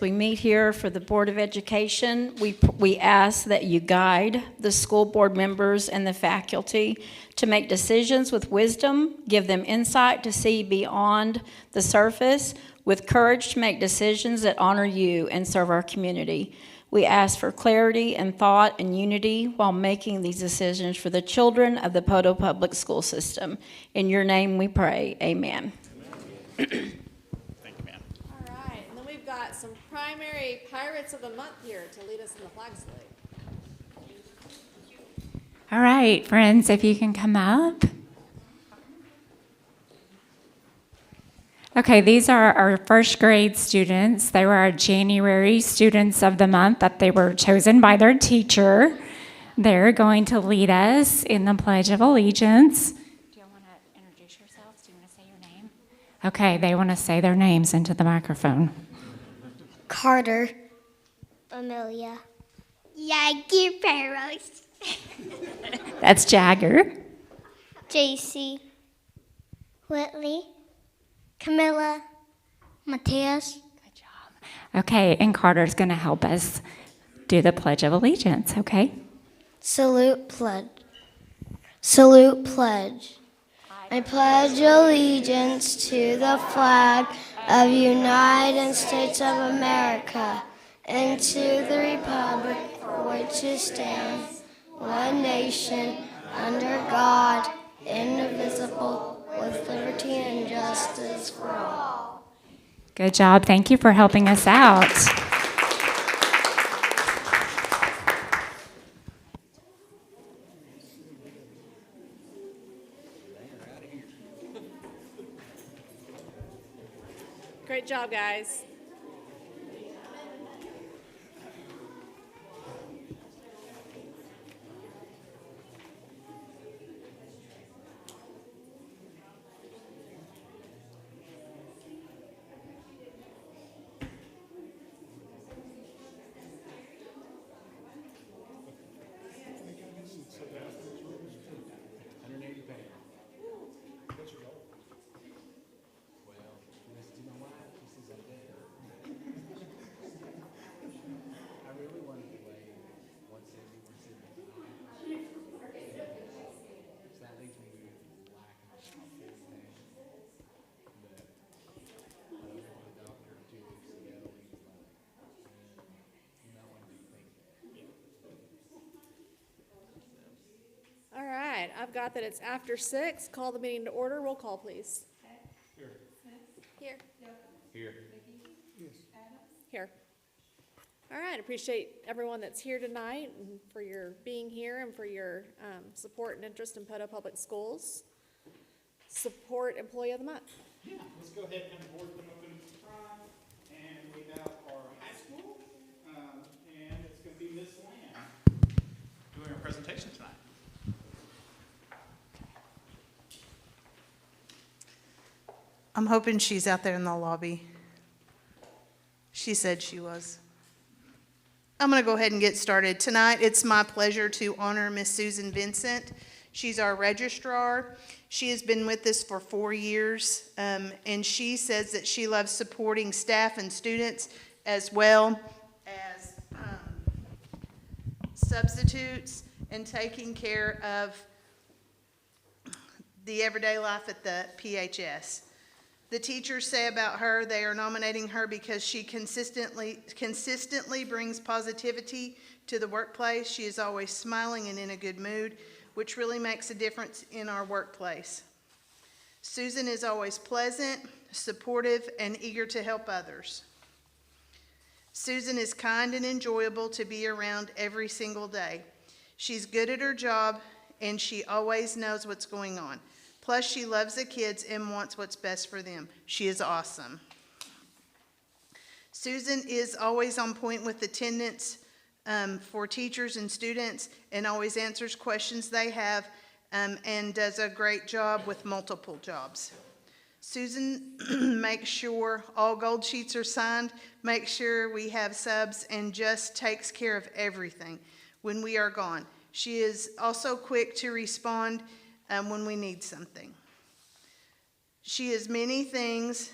We meet here for the Board of Education. We ask that you guide the school board members and the faculty to make decisions with wisdom, give them insight to see beyond the surface, with courage to make decisions that honor you and serve our community. We ask for clarity and thought and unity while making these decisions for the children of the Poto Public School System. In your name we pray, amen. We've got some primary Pirates of the Month here to lead us in the flag salute. All right, friends, if you can come up. Okay, these are our first grade students. They were our January students of the month that they were chosen by their teacher. They're going to lead us in the Pledge of Allegiance. Do you want to introduce yourselves? Do you want to say your name? Okay, they want to say their names into the microphone. Carter. Amelia. Jagger Barrows. That's Jagger. JC. Whitley. Camilla. Matthias. Good job. Okay, and Carter's going to help us do the Pledge of Allegiance, okay? Salute pledge. Salute pledge. I pledge allegiance to the flag of the United States of America and to the republic for which it stands, one nation, under God, indivisible, with liberty and justice for all. Good job. Thank you for helping us out. Great job, guys. All right, I've got that it's after 6. Call the meeting to order. Roll call, please. Here. Here. Here. Here. All right, appreciate everyone that's here tonight and for your being here and for your support and interest in Poto Public Schools. Support Employee of the Month. Yeah, let's go ahead and have the board come up in front, and we have our high school, and it's going to be Miss Lamb doing her presentation tonight. I'm hoping she's out there in the lobby. She said she was. I'm going to go ahead and get started. Tonight, it's my pleasure to honor Miss Susan Vincent. She's our registrar. She has been with us for 4 years, and she says that she loves supporting staff and students as well as substitutes and taking care of the everyday life at the PHS. The teachers say about her they are nominating her because she consistently brings positivity to the workplace. She is always smiling and in a good mood, which really makes a difference in our workplace. Susan is always pleasant, supportive, and eager to help others. Susan is kind and enjoyable to be around every single day. She's good at her job, and she always knows what's going on. Plus, she loves the kids and wants what's best for them. She is awesome. Susan is always on point with attendance for teachers and students and always answers questions they have and does a great job with multiple jobs. Susan makes sure all gold sheets are signed, makes sure we have subs, and just takes care of everything when we are gone. She is also quick to respond when we need something. She has many things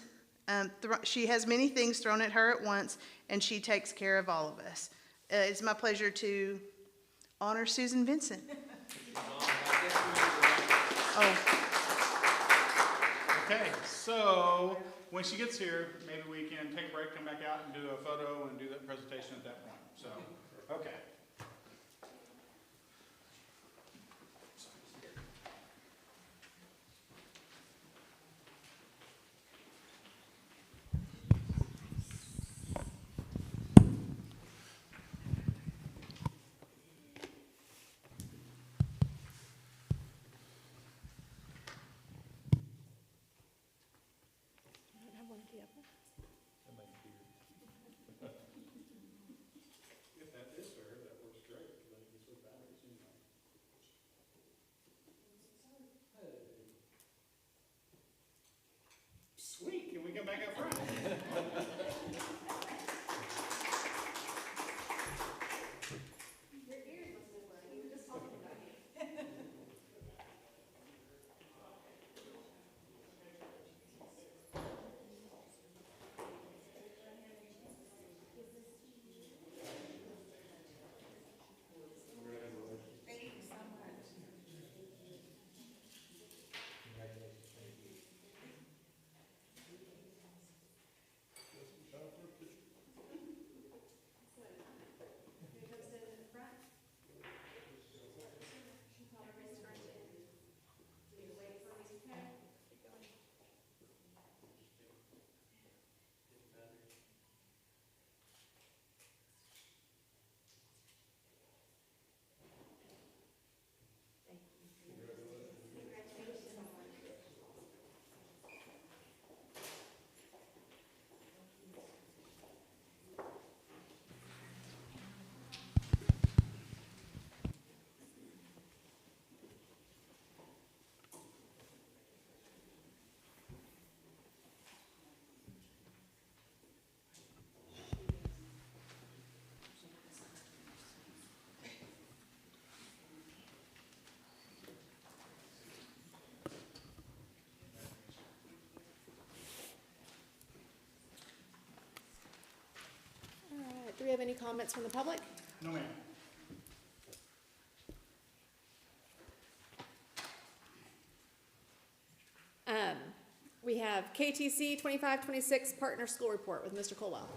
thrown at her at once, and she takes care of all of us. It's my pleasure to honor Susan Vincent. Oh, Okay, so when she gets here, maybe we can take a break, come back out and do a photo and do that presentation at that point. So, okay. Sweet, can we come back up front? All right, do we have any comments from the public? No, ma'am. We have KTC 25-26 Partner School Report with Mr. Colwell.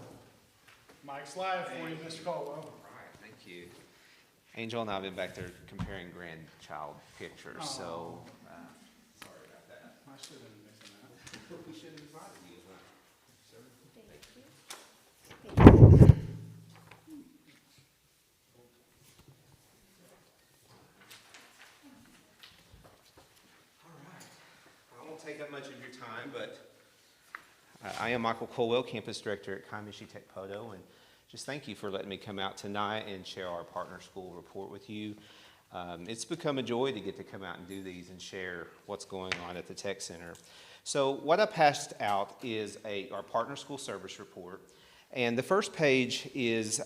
Mike's live for you, Mr. Caldwell. Right, thank you. Angel and I have been back there comparing grandchild pictures, so, sorry about that. I should have been missing that. We should have invited you, huh? All right. I won't take up much of your time, but I am Michael Colwell, Campus Director at Kaimushi Tech Poto, and just thank you for letting me come out tonight and share our partner school report with you. It's become a joy to get to come out and do these and share what's going on at the Tech Center. So what I passed out is our partner school service report. And the first page is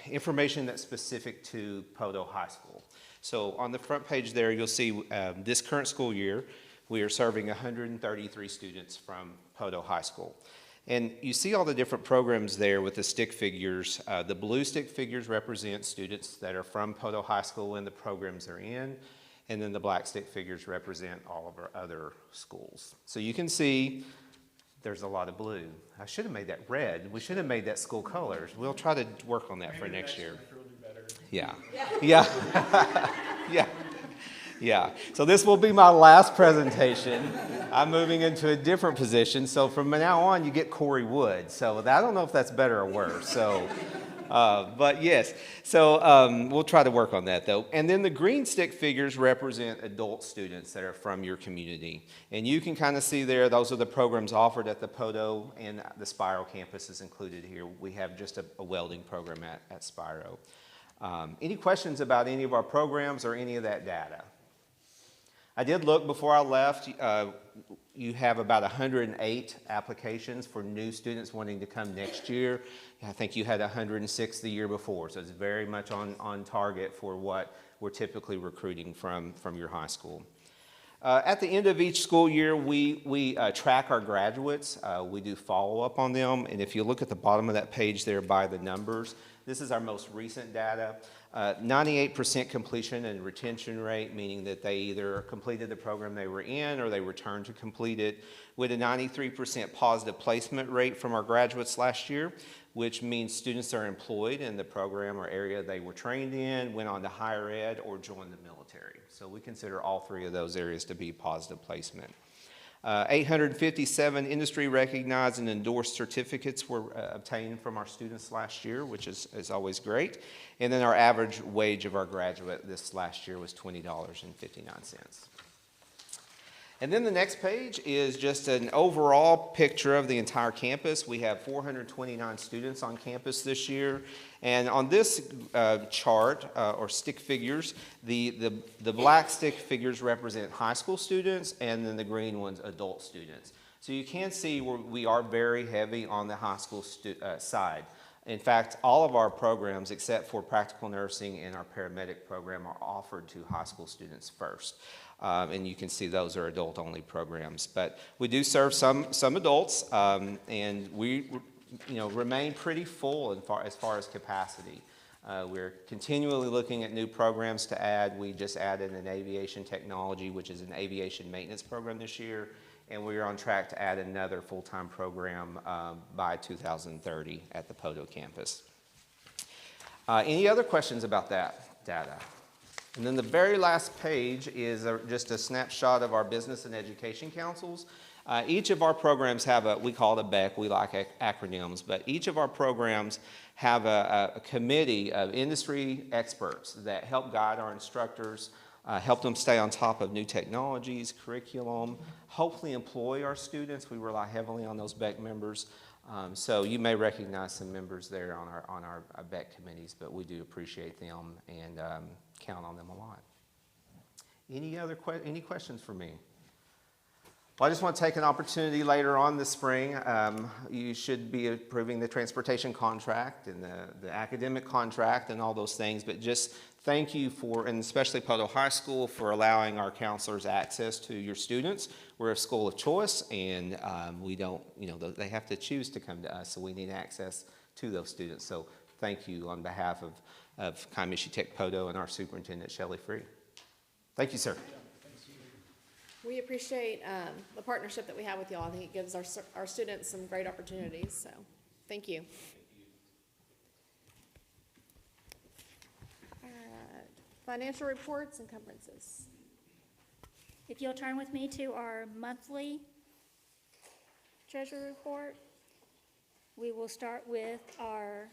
information that's specific to Poto High School. So on the front page there, you'll see this current school year, we are serving 133 students from Poto High School. And you see all the different programs there with the stick figures. The blue stick figures represent students that are from Poto High School and the programs they're in. And then the black stick figures represent all of our other schools. So you can see there's a lot of blue. I should have made that red. We should have made that school colors. We'll try to work on that for next year. Yeah. Yeah. Yeah. Yeah. So this will be my last presentation. I'm moving into a different position. So from now on, you get Corey Wood. So I don't know if that's better or worse. So, but yes. So we'll try to work on that though. And then the green stick figures represent adult students that are from your community. And you can kind of see there, those are the programs offered at the Poto, and the Spiro campus is included here. We have just a welding program at Spiro. Any questions about any of our programs or any of that data? I did look before I left. You have about 108 applications for new students wanting to come next year. I think you had 106 the year before, so it's very much on target for what we're typically recruiting from your high school. At the end of each school year, we track our graduates. We do follow-up on them, and if you look at the bottom of that page there by the numbers, this is our most recent data. 98% completion and retention rate, meaning that they either completed the program they were in or they returned to complete it, with a 93% positive placement rate from our graduates last year, which means students are employed in the program or area they were trained in, went on to higher ed, or joined the military. So we consider all three of those areas to be positive placement. 857 industry recognized and endorsed certificates were obtained from our students last year, which is always great. And then our average wage of our graduate this last year was $20.59. And then the next page is just an overall picture of the entire campus. We have 429 students on campus this year. And on this chart, or stick figures, the black stick figures represent high school students, and then the green ones, adult students. So you can see we are very heavy on the high school side. In fact, all of our programs, except for practical nursing and our paramedic program, are offered to high school students first. And you can see those are adult-only programs. But we do serve some adults, and we remain pretty full as far as capacity. We're continually looking at new programs to add. We just added an aviation technology, which is an aviation maintenance program this year, and we are on track to add another full-time program by 2030 at the Poto campus. Any other questions about that data? And then the very last page is just a snapshot of our business and education councils. Each of our programs have we call it a BEC, we like acronyms, but each of our programs have a committee of industry experts that help guide our instructors, help them stay on top of new technologies, curriculum, hopefully employ our students. We rely heavily on those BEC members. So you may recognize some members there on our BEC committees, but we do appreciate them and count on them a lot. Any questions for me? Well, I just want to take an opportunity later on this spring. You should be approving the transportation contract and the academic contract and all those things, but just thank you and especially Poto High School, for allowing our counselors access to your students. We're a school of choice, and we don't, they have to choose to come to us, so we need access to those students. So thank you on behalf of Kiamichi Tech Poto and our superintendent, Shelley Free. Thank you, sir. We appreciate the partnership that we have with y'all. I think it gives our students some great opportunities, so thank you. All right. Financial reports, encumbrances. If you'll turn with me to our monthly treasury report, we will start with our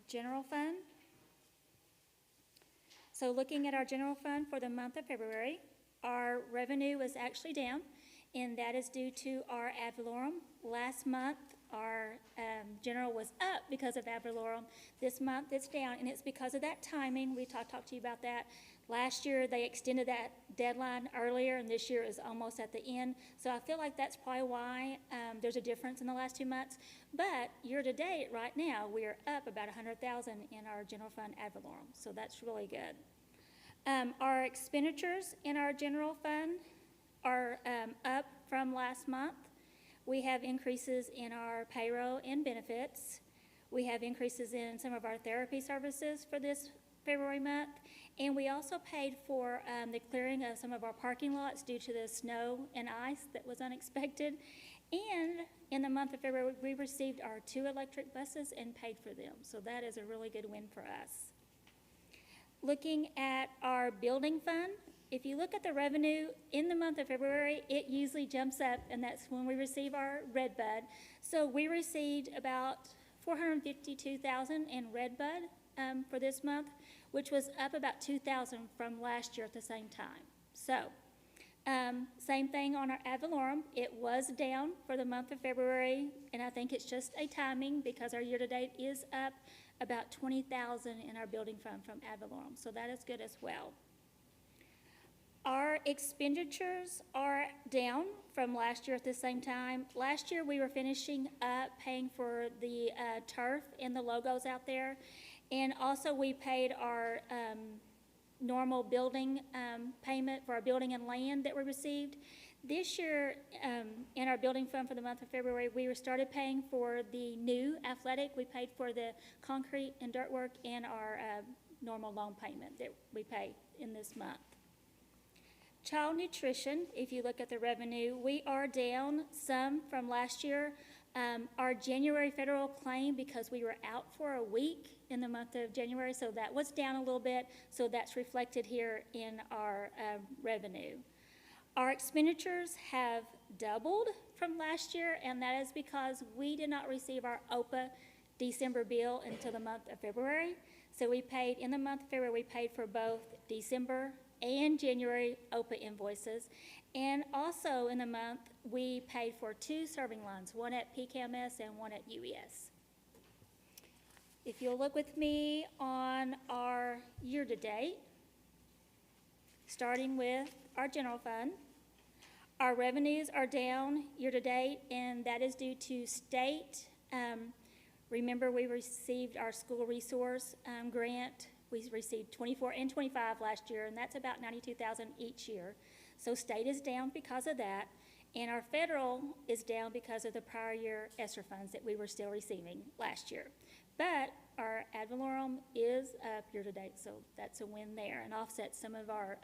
general fund. So looking at our general fund for the month of February, our revenue was actually down, and that is due to our ad valorem. Last month, our general was up because of ad valorem. This month, it's down, and it's because of that timing. We talked to you about that. Last year, they extended that deadline earlier, and this year is almost at the end. So I feel like that's probably why there's a difference in the last 2 months. But year-to-date, right now, we are up about $100,000 in our general fund ad valorem. So that's really good. Our expenditures in our general fund are up from last month. We have increases in our payroll and benefits. We have increases in some of our therapy services for this February month. And we also paid for the clearing of some of our parking lots due to the snow and ice that was unexpected. And in the month of February, we received our 2 electric buses and paid for them. So that is a really good win for us. Looking at our building fund, if you look at the revenue in the month of February, it usually jumps up, and that's when we receive our red bud. So we received about $452,000 in red bud for this month, which was up about $2,000 from last year at the same time. So same thing on our ad valorem. It was down for the month of February, and I think it's just a timing because our year-to-date is up about $20,000 in our building fund from ad valorem, so that is good as well. Our expenditures are down from last year at the same time. Last year we were finishing up paying for the turf and the logos out there, and also we paid our normal building payment for our building and land that we received. This year, in our building fund for the month of February, we started paying for the new athletic. We paid for the concrete and dirt work and our normal loan payment that we pay in this month. Child nutrition, if you look at the revenue, we are down some from last year. Our January federal claim, because we were out for a week in the month of January, so that was down a little bit, so that's reflected here in our revenue. Our expenditures have doubled from last year, and that is because we did not receive our OPA December bill until the month of February. So we paid, in the month of February, we paid for both December and January OPA invoices. And also in the month, we paid for 2 serving lines, one at PKMS and one at UES. If you'll look with me on our year-to-date, starting with our general fund, our revenues are down year-to-date, and that is due to state. Remember, we received our school resource grant. We received 24 and 25 last year, and that's about $92,000 each year. So state is down because of that, and our federal is down because of the prior year ESSER funds that we were still receiving last year. But our ad valorem is up year-to-date, so that's a win there, and offsets some of our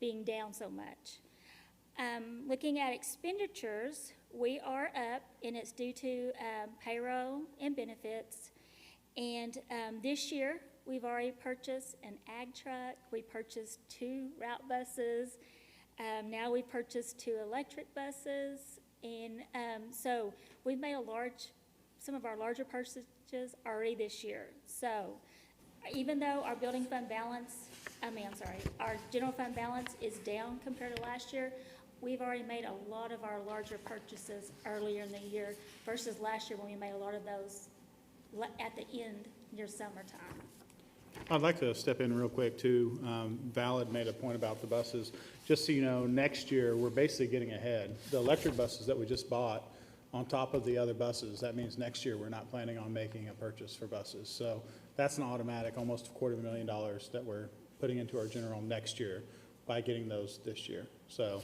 being down so much. Looking at expenditures, we are up, and it's due to payroll and benefits. And this year, we've already purchased an ag truck. We purchased 2 route buses. Now we purchased 2 electric buses. And so we've made some of our larger purchases already this year. So even though our building fund balance, our general fund balance is down compared to last year, we've already made a lot of our larger purchases earlier in the year versus last year when we made a lot of those at the end near summertime. I'd like to step in real quick too. Val had made a point about the buses. Just so you know, next year, we're basically getting ahead. The electric buses that we just bought on top of the other buses, that means next year, we're not planning on making a purchase for buses. So that's an automatic, almost $250,000 that we're putting into our general next year by getting those this year. So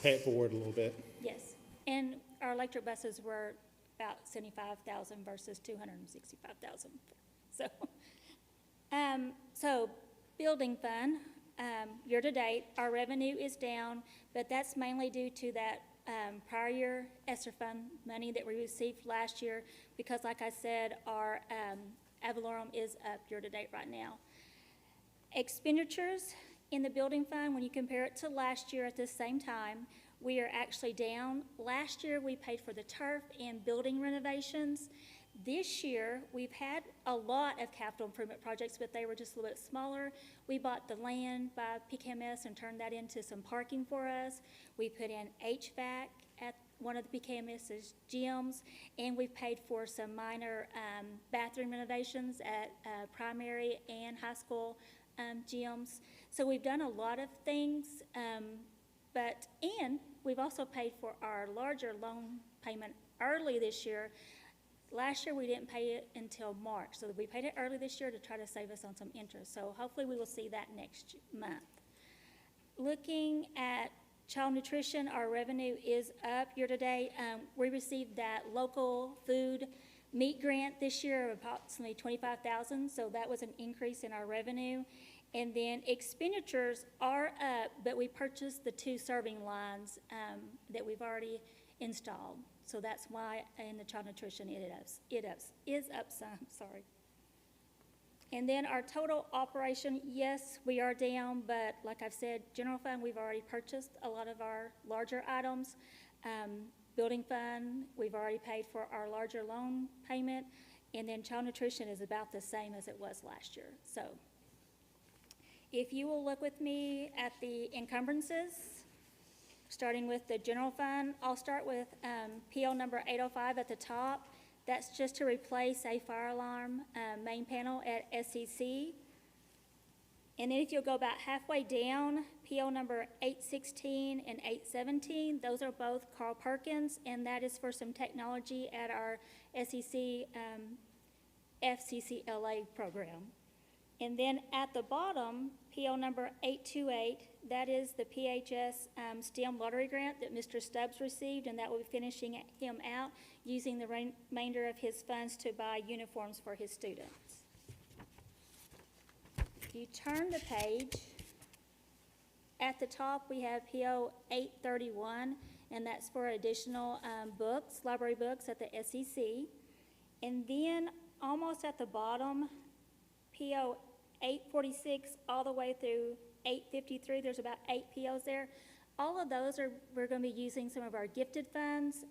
pay it forward a little bit. Yes, and our electric buses were about $75,000 versus $265,000. So building fund, year-to-date, our revenue is down, but that's mainly due to that prior year ESSER fund money that we received last year, because like I said, our ad valorem is up year-to-date right now. Expenditures in the building fund, when you compare it to last year at the same time, we are actually down. Last year, we paid for the turf and building renovations. This year, we've had a lot of capital improvement projects, but they were just a little bit smaller. We bought the land by PKMS and turned that into some parking for us. We put in HVAC at one of the PKMS's gyms, and we've paid for some minor bathroom renovations at primary and high school gyms. So we've done a lot of things, and we've also paid for our larger loan payment early this year. Last year, we didn't pay it until March, so we paid it early this year to try to save us on some interest. So hopefully we will see that next month. Looking at child nutrition, our revenue is up year-to-date. We received that local food meat grant this year of approximately $25,000, so that was an increase in our revenue. And then expenditures are up, but we purchased the 2 serving lines that we've already installed. So that's why in the child nutrition it is up some, sorry. And then our total operation, yes, we are down, but like I've said, general fund, we've already purchased a lot of our larger items. Building fund, we've already paid for our larger loan payment. And then child nutrition is about the same as it was last year. So if you will look with me at the encumbrances, starting with the general fund, I'll start with PO number 805 at the top. That's just to replace a fire alarm main panel at SCC. And then if you'll go about halfway down, PO number 816 and 817, those are both Carl Perkins, and that is for some technology at our SEC FCCLA program. And then at the bottom, PO number 828, that is the PHS STEM lottery grant that Mr. Stubbs received, and that will be finishing him out using the remainder of his funds to buy uniforms for his students. If you turn the page, at the top we have PO 831, and that's for additional books, library books at the SEC. And then almost at the bottom, PO 846 all the way through 853, there's about 8 POs there. All of those we're going to be using some of our gifted funds.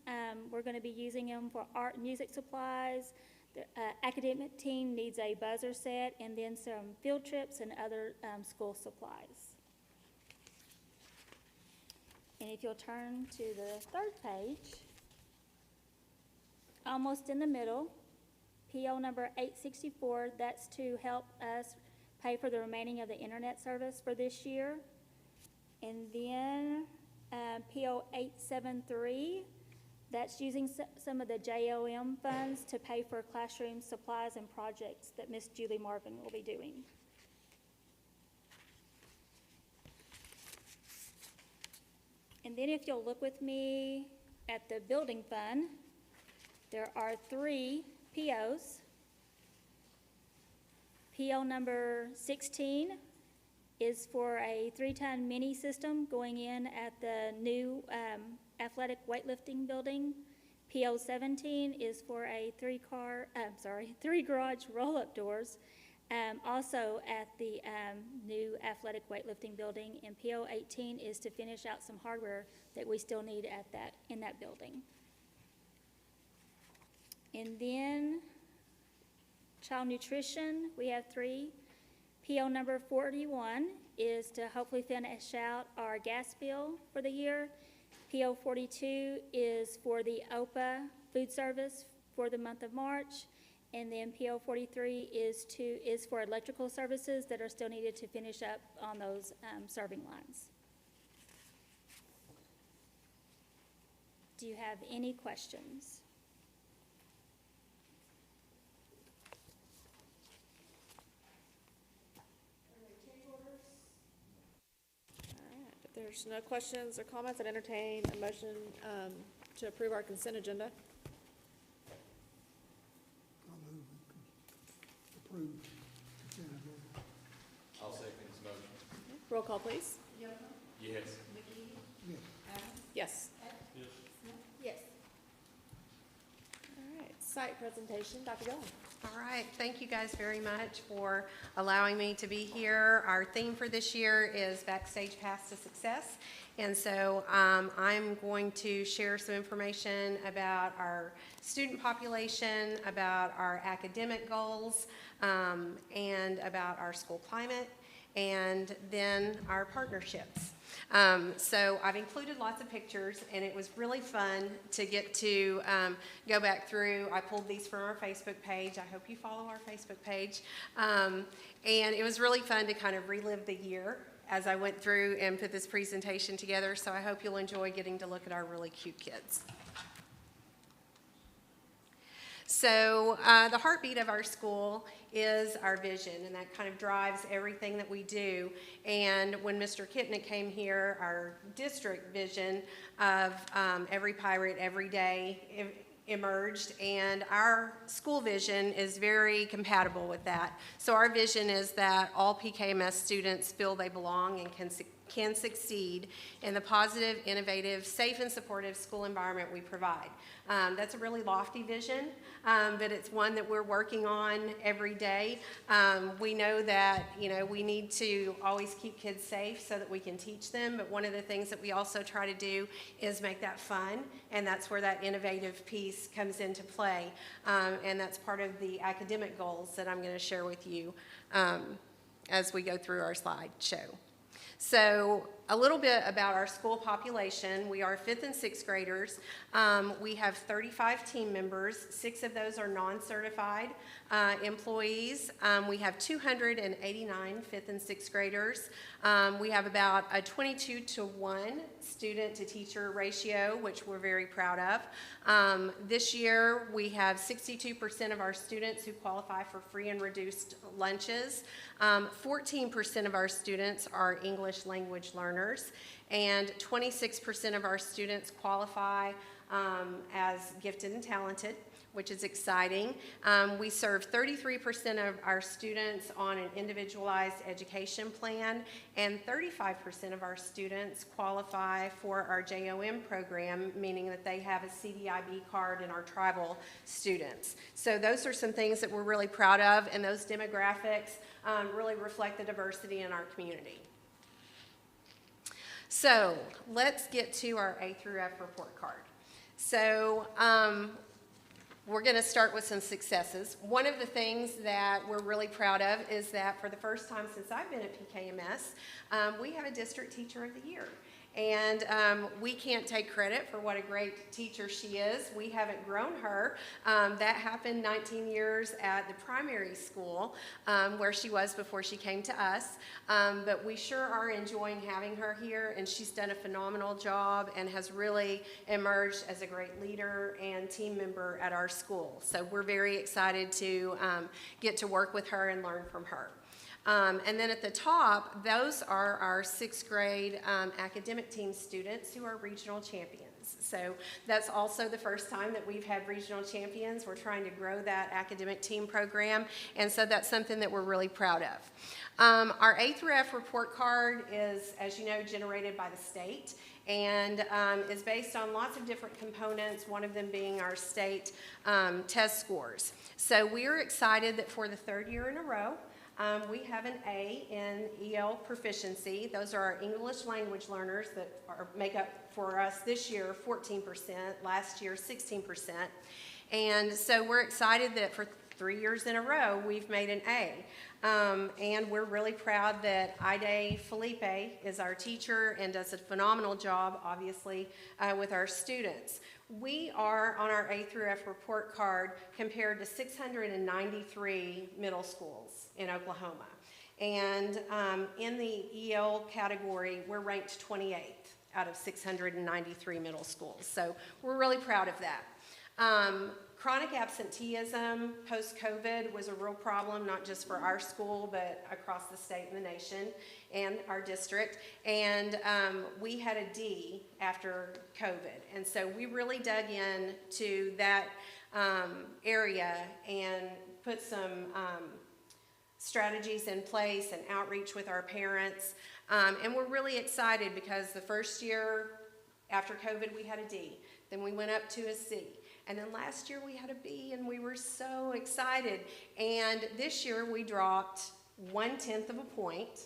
We're going to be using them for art and music supplies. The academic team needs a buzzer set, and then some field trips and other school supplies. And if you'll turn to the third page, almost in the middle, PO number 864, that's to help us pay for the remaining of the internet service for this year. And then PO 873, that's using some of the JOM funds to pay for classroom supplies and projects that Miss Julie Marvin will be doing. And then if you'll look with me at the building fund, there are 3 POs. PO number 16 is for a 3-ton mini system going in at the new athletic weightlifting building. PO 17 is for a 3 garage roll-up doors, also at the new athletic weightlifting building. And PO 18 is to finish out some hardware that we still need in that building. And then child nutrition, we have 3. PO number 41 is to hopefully finish out our gas bill for the year. PO 42 is for the OPA food service for the month of March. And then PO 43 is for electrical services that are still needed to finish up on those serving lines. Do you have any questions? If there's no questions or comments, I'd entertain a motion to approve our consent agenda. I'll move we approve consent agenda. I'll second his motion. Roll call, please. Yes. Yes. Yes. Yes. All right, site presentation, Dr. Gillen. All right, thank you guys very much for allowing me to be here. Our theme for this year is Backstage Path to Success. And so I'm going to share some information about our student population, about our academic goals, and about our school climate, and then our partnerships. So I've included lots of pictures, and it was really fun to get to go back through. I pulled these from our Facebook page. I hope you follow our Facebook page. And it was really fun to kind of relive the year as I went through and put this presentation together. So I hope you'll enjoy getting to look at our really cute kids. So the heartbeat of our school is our vision, and that kind of drives everything that we do. And when Mr. Kitnick came here, our district vision of every pirate, every day emerged, and our school vision is very compatible with that. So our vision is that all PKMS students feel they belong and can succeed in the positive, innovative, safe, and supportive school environment we provide. That's a really lofty vision, but it's one that we're working on every day. We know that, we need to always keep kids safe so that we can teach them, but one of the things that we also try to do is make that fun, and that's where that innovative piece comes into play, and that's part of the academic goals that I'm going to share with you as we go through our slideshow. So a little bit about our school population. We are 5th and 6th graders. We have 35 team members. 6 of those are non-certified employees. We have 289 5th and 6th graders. We have about a 22-to-1 student-to-teacher ratio, which we're very proud of. This year, we have 62% of our students who qualify for free and reduced lunches. 14% of our students are English language learners, and 26% of our students qualify as gifted and talented, which is exciting. We serve 33% of our students on an individualized education plan, and 35% of our students qualify for our JOM program, meaning that they have a CDIB card and are tribal students. So those are some things that we're really proud of, and those demographics really reflect the diversity in our community. So let's get to our A through F report card. So we're going to start with some successes. One of the things that we're really proud of is that for the first time since I've been at PKMS, we have a District Teacher of the Year. And we can't take credit for what a great teacher she is. We haven't grown her. That happened 19 years at the primary school where she was before she came to us. But we sure are enjoying having her here, and she's done a phenomenal job and has really emerged as a great leader and team member at our school. So we're very excited to get to work with her and learn from her. And then at the top, those are our 6th grade academic team students who are regional champions. So that's also the first time that we've had regional champions. We're trying to grow that academic team program, and so that's something that we're really proud of. Our A through F report card is, as you know, generated by the state, and is based on lots of different components, one of them being our state test scores. So we're excited that for the 3rd year in a row, we have an A in EL proficiency. Those are our English language learners that make up for us this year 14%, last year 16%. And so we're excited that for 3 years in a row we've made an A. And we're really proud that Ide Felipe is our teacher and does a phenomenal job, obviously, with our students. We are on our A through F report card compared to 693 middle schools in Oklahoma. And in the EL category, we're ranked 28th out of 693 middle schools. So we're really proud of that. Chronic absenteeism post-COVID was a real problem, not just for our school, but across the state and the nation and our district. And we had a D after COVID. And so we really dug in to that area and put some strategies in place and outreach with our parents. And we're really excited because the first year after COVID, we had a D. Then we went up to a C. And then last year we had a B, and we were so excited. And this year we dropped 1/10 of a point.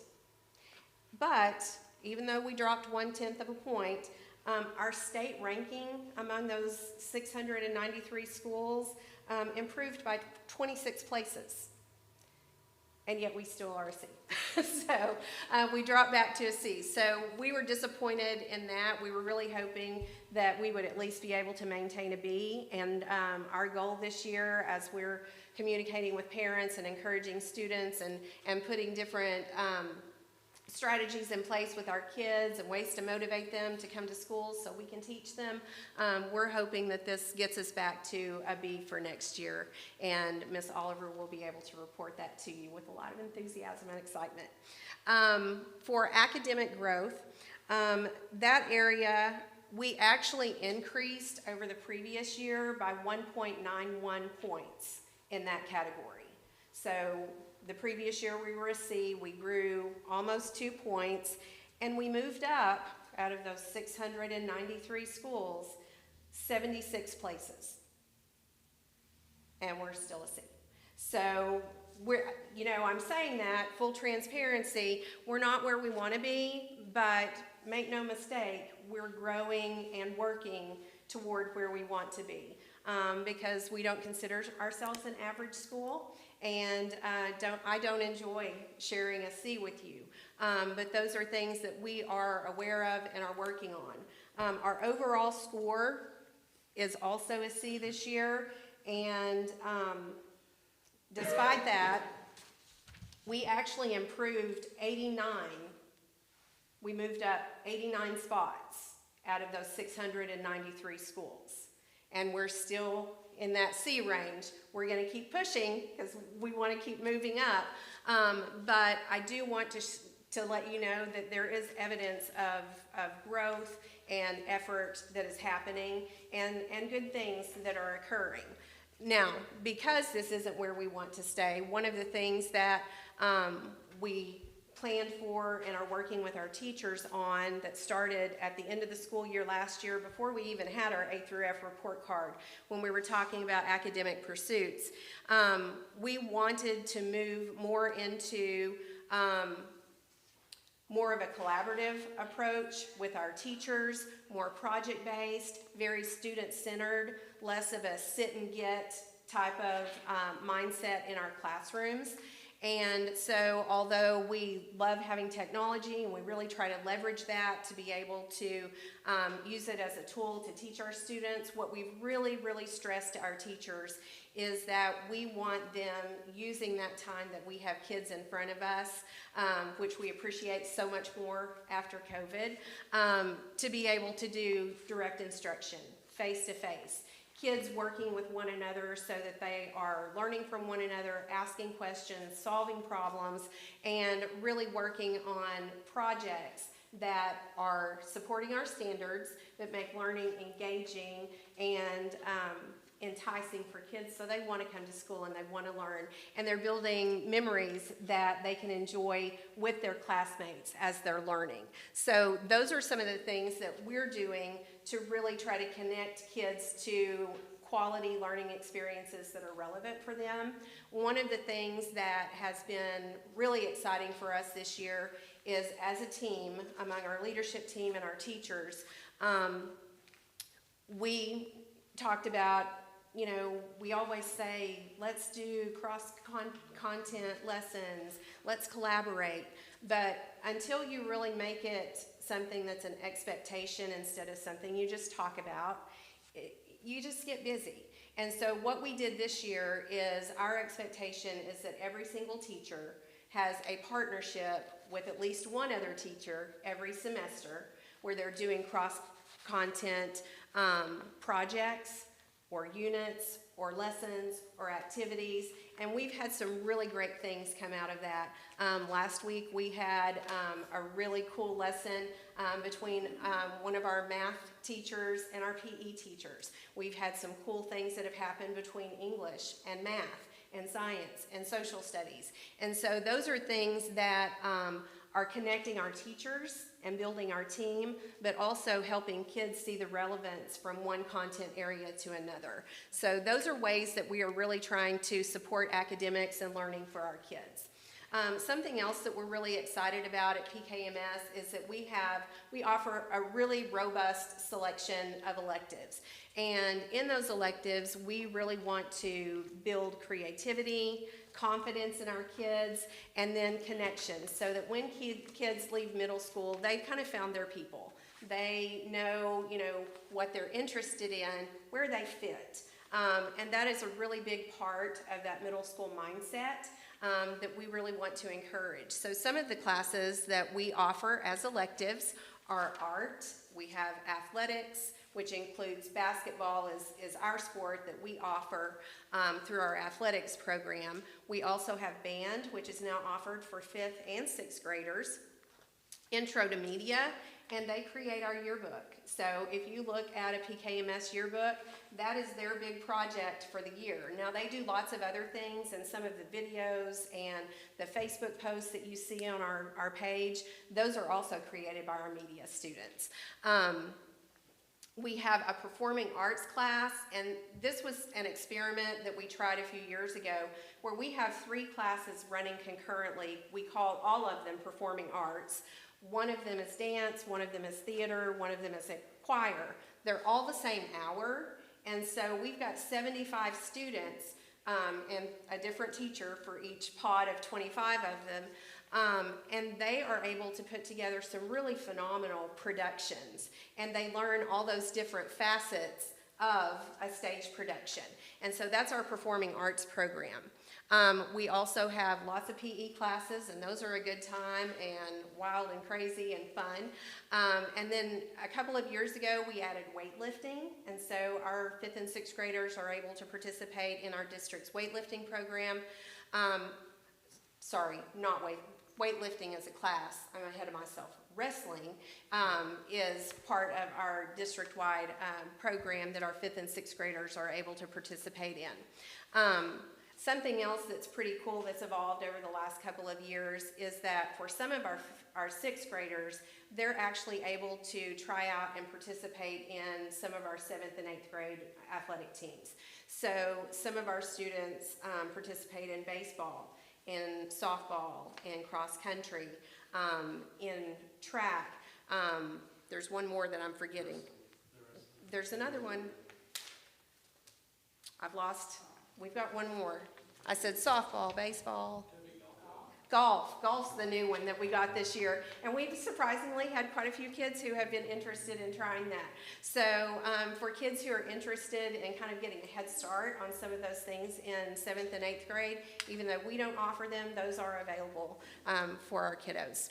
But even though we dropped 1/10 of a point, our state ranking among those 693 schools improved by 26 places. And yet we still are a C. So we dropped back to a C. So we were disappointed in that. We were really hoping that we would at least be able to maintain a B. And our goal this year, as we're communicating with parents and encouraging students and putting different strategies in place with our kids and ways to motivate them to come to school so we can teach them. We're hoping that this gets us back to a B for next year, and Ms. Oliver will be able to report that to you with a lot of enthusiasm and excitement. For academic growth, that area, we actually increased over the previous year by 1.91 points in that category. So the previous year we were a C, we grew almost 2 points, and we moved up out of those 693 schools, 76 places. And we're still a C. So I'm saying that, full transparency, we're not where we want to be, but make no mistake, we're growing and working toward where we want to be. because we don't consider ourselves an average school, and I don't enjoy sharing a C with you. But those are things that we are aware of and are working on. Our overall score is also a C this year, and despite that, we actually improved 89. We moved up 89 spots out of those 693 schools. And we're still in that C range. We're going to keep pushing because we want to keep moving up. But I do want to let you know that there is evidence of growth and effort that is happening and good things that are occurring. Now, because this isn't where we want to stay, one of the things that we planned for and are working with our teachers on that started at the end of the school year last year before we even had our A through F report card when we were talking about academic pursuits. We wanted to move more into more of a collaborative approach with our teachers, more project-based, very student-centered, less of a sit-and-get type of mindset in our classrooms. And so although we love having technology and we really try to leverage that to be able to use it as a tool to teach our students, what we've really, really stressed to our teachers is that we want them using that time that we have kids in front of us, which we appreciate so much more after COVID, to be able to do direct instruction, face-to-face. Kids working with one another so that they are learning from one another, asking questions, solving problems, and really working on projects that are supporting our standards, that make learning engaging and enticing for kids so they want to come to school and they want to learn. And they're building memories that they can enjoy with their classmates as they're learning. So those are some of the things that we're doing to really try to connect kids to quality learning experiences that are relevant for them. One of the things that has been really exciting for us this year is, as a team, among our leadership team and our teachers, we talked about, you know, we always say, let's do cross-content lessons, let's collaborate. But until you really make it something that's an expectation instead of something you just talk about, you just get busy. And so what we did this year is our expectation is that every single teacher has a partnership with at least one other teacher every semester where they're doing cross-content projects or units or lessons or activities, and we've had some really great things come out of that. Last week we had a really cool lesson between one of our math teachers and our PE teachers. We've had some cool things that have happened between English and math and science and social studies. And so those are things that are connecting our teachers and building our team, but also helping kids see the relevance from one content area to another. So those are ways that we are really trying to support academics and learning for our kids. Something else that we're really excited about at PKMS is that we offer a really robust selection of electives. And in those electives, we really want to build creativity, confidence in our kids, and then connections, so that when kids leave middle school, they've kind of found their people. They know, what they're interested in, where they fit. And that is a really big part of that middle school mindset that we really want to encourage. So some of the classes that we offer as electives are art, we have athletics, which includes basketball is our sport that we offer through our athletics program. We also have band, which is now offered for 5th and 6th graders. Intro to media, and they create our yearbook. So if you look at a PKMS yearbook, that is their big project for the year. Now they do lots of other things, and some of the videos and the Facebook posts that you see on our page, those are also created by our media students. We have a performing arts class, and this was an experiment that we tried a few years ago where we have 3 classes running concurrently. We call all of them performing arts. One of them is dance, one of them is theater, one of them is a choir. They're all the same hour, And so we've got 75 students and a different teacher for each pod of 25 of them. And they are able to put together some really phenomenal productions. And they learn all those different facets of a stage production. And so that's our performing arts program. We also have lots of PE classes, and those are a good time and wild and crazy and fun. And then a couple of years ago, we added weightlifting, and so our 5th and 6th graders are able to participate in our district's weightlifting program. Not weightlifting as a class. I'm ahead of myself. Wrestling is part of our district-wide program that our 5th and 6th graders are able to participate in. Something else that's pretty cool that's evolved over the last couple of years is that for some of our 6th graders, they're actually able to try out and participate in some of our 7th and 8th grade athletic teams. So some of our students participate in baseball, in softball, in cross country, in track. There's one more that I'm forgetting. There's another one. We've got one more. I said softball, baseball, golf. Golf's the new one that we got this year. And we've surprisingly had quite a few kids who have been interested in trying that. So for kids who are interested in kind of getting a head start on some of those things in 7th and 8th grade, even though we don't offer them, those are available for our kiddos.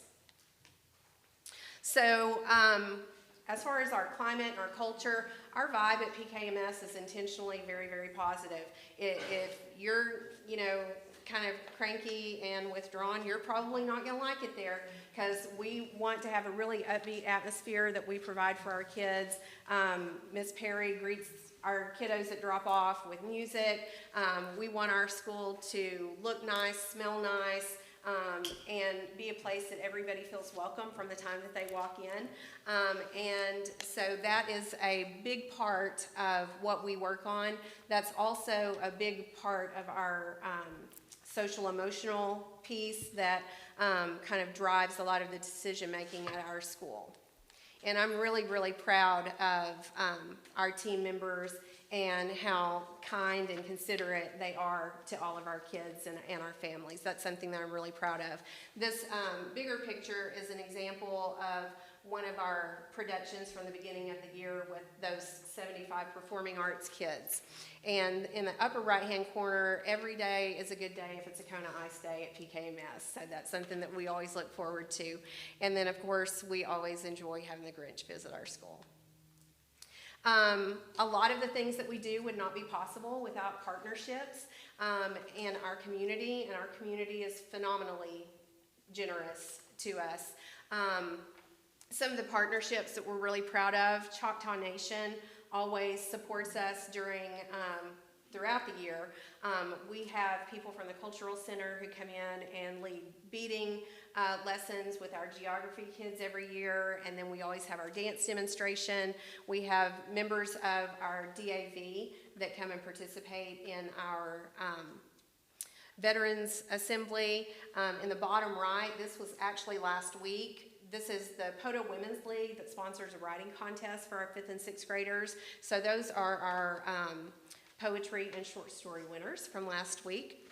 So as far as our climate and our culture, our vibe at PKMS is intentionally very, very positive. If you're, kind of cranky and withdrawn, you're probably not going to like it there, because we want to have a really upbeat atmosphere that we provide for our kids. Miss Perry greets our kiddos that drop off with music. We want our school to look nice, smell nice, and be a place that everybody feels welcome from the time that they walk in. And so that is a big part of what we work on. That's also a big part of our social emotional piece that kind of drives a lot of the decision making at our school. And I'm really, really proud of our team members and how kind and considerate they are to all of our kids and our families. That's something that I'm really proud of. This bigger picture is an example of one of our productions from the beginning of the year with those 75 performing arts kids. And in the upper right-hand corner, every day is a good day if it's a Kona Ice Day at PKMS. So that's something that we always look forward to. And then, of course, we always enjoy having the Grinch visit our school. A lot of the things that we do would not be possible without partnerships in our community, and our community is phenomenally generous to us. Some of the partnerships that we're really proud of, Choctaw Nation always supports us throughout the year. We have people from the Cultural Center who come in and lead beading lessons with our geography kids every year, and then we always have our dance demonstration. We have members of our DAV that come and participate in our Veterans Assembly. In the bottom right, this was actually last week. This is the Poto Women's League that sponsors a writing contest for our 5th and 6th graders. So those are our poetry and short story winners from last week.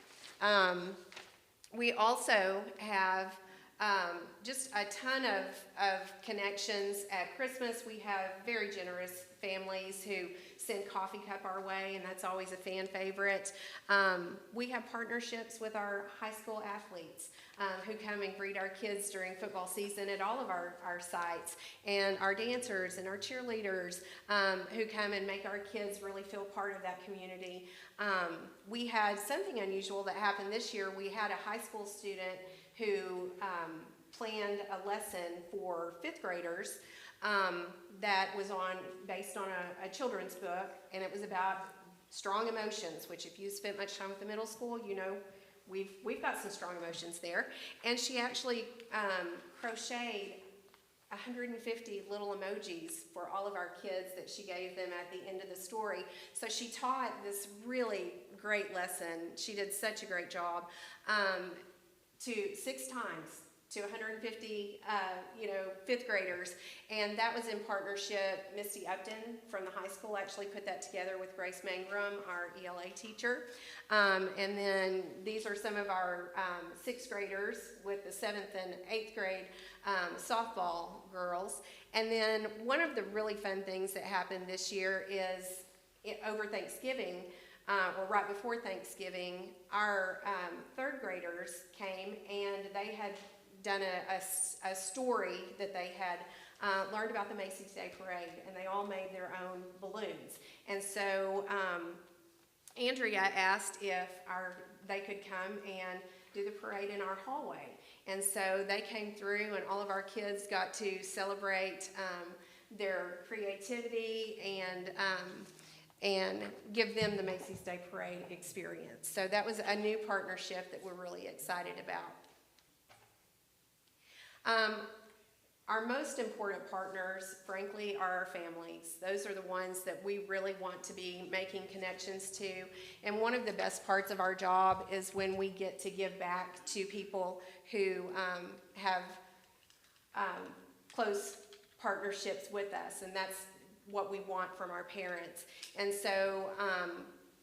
We also have just a ton of connections at Christmas. We have very generous families who send coffee cup our way, and that's always a fan favorite. We have partnerships with our high school athletes who come and greet our kids during football season at all of our sites, and our dancers and our cheerleaders who come and make our kids really feel part of that community. We had something unusual that happened this year. We had a high school student who planned a lesson for 5th graders that was based on a children's book, and it was about strong emotions, which if you spent much time with the middle school, you know we've got some strong emotions there. And she actually crocheted 150 little emojis for all of our kids that she gave them at the end of the story. So she taught this really great lesson. She did such a great job to 6 times to 150, fifth graders. And that was in partnership. Misty Upton from the high school actually put that together with Grace Mangrum, our ELA teacher. And then these are some of our sixth graders with the 7th and 8th grade softball girls. And then one of the really fun things that happened this year is over Thanksgiving, or right before Thanksgiving, our third graders came and they had done a story that they had learned about the Macy's Day Parade, and they all made their own balloons. And so Andrea asked if they could come and do the parade in our hallway. And so they came through, and all of our kids got to celebrate their creativity and give them the Macy's Day Parade experience. So that was a new partnership that we're really excited about. Our most important partners, frankly, are our families. Those are the ones that we really want to be making connections to. And one of the best parts of our job is when we get to give back to people who have close partnerships with us, and that's what we want from our parents. And so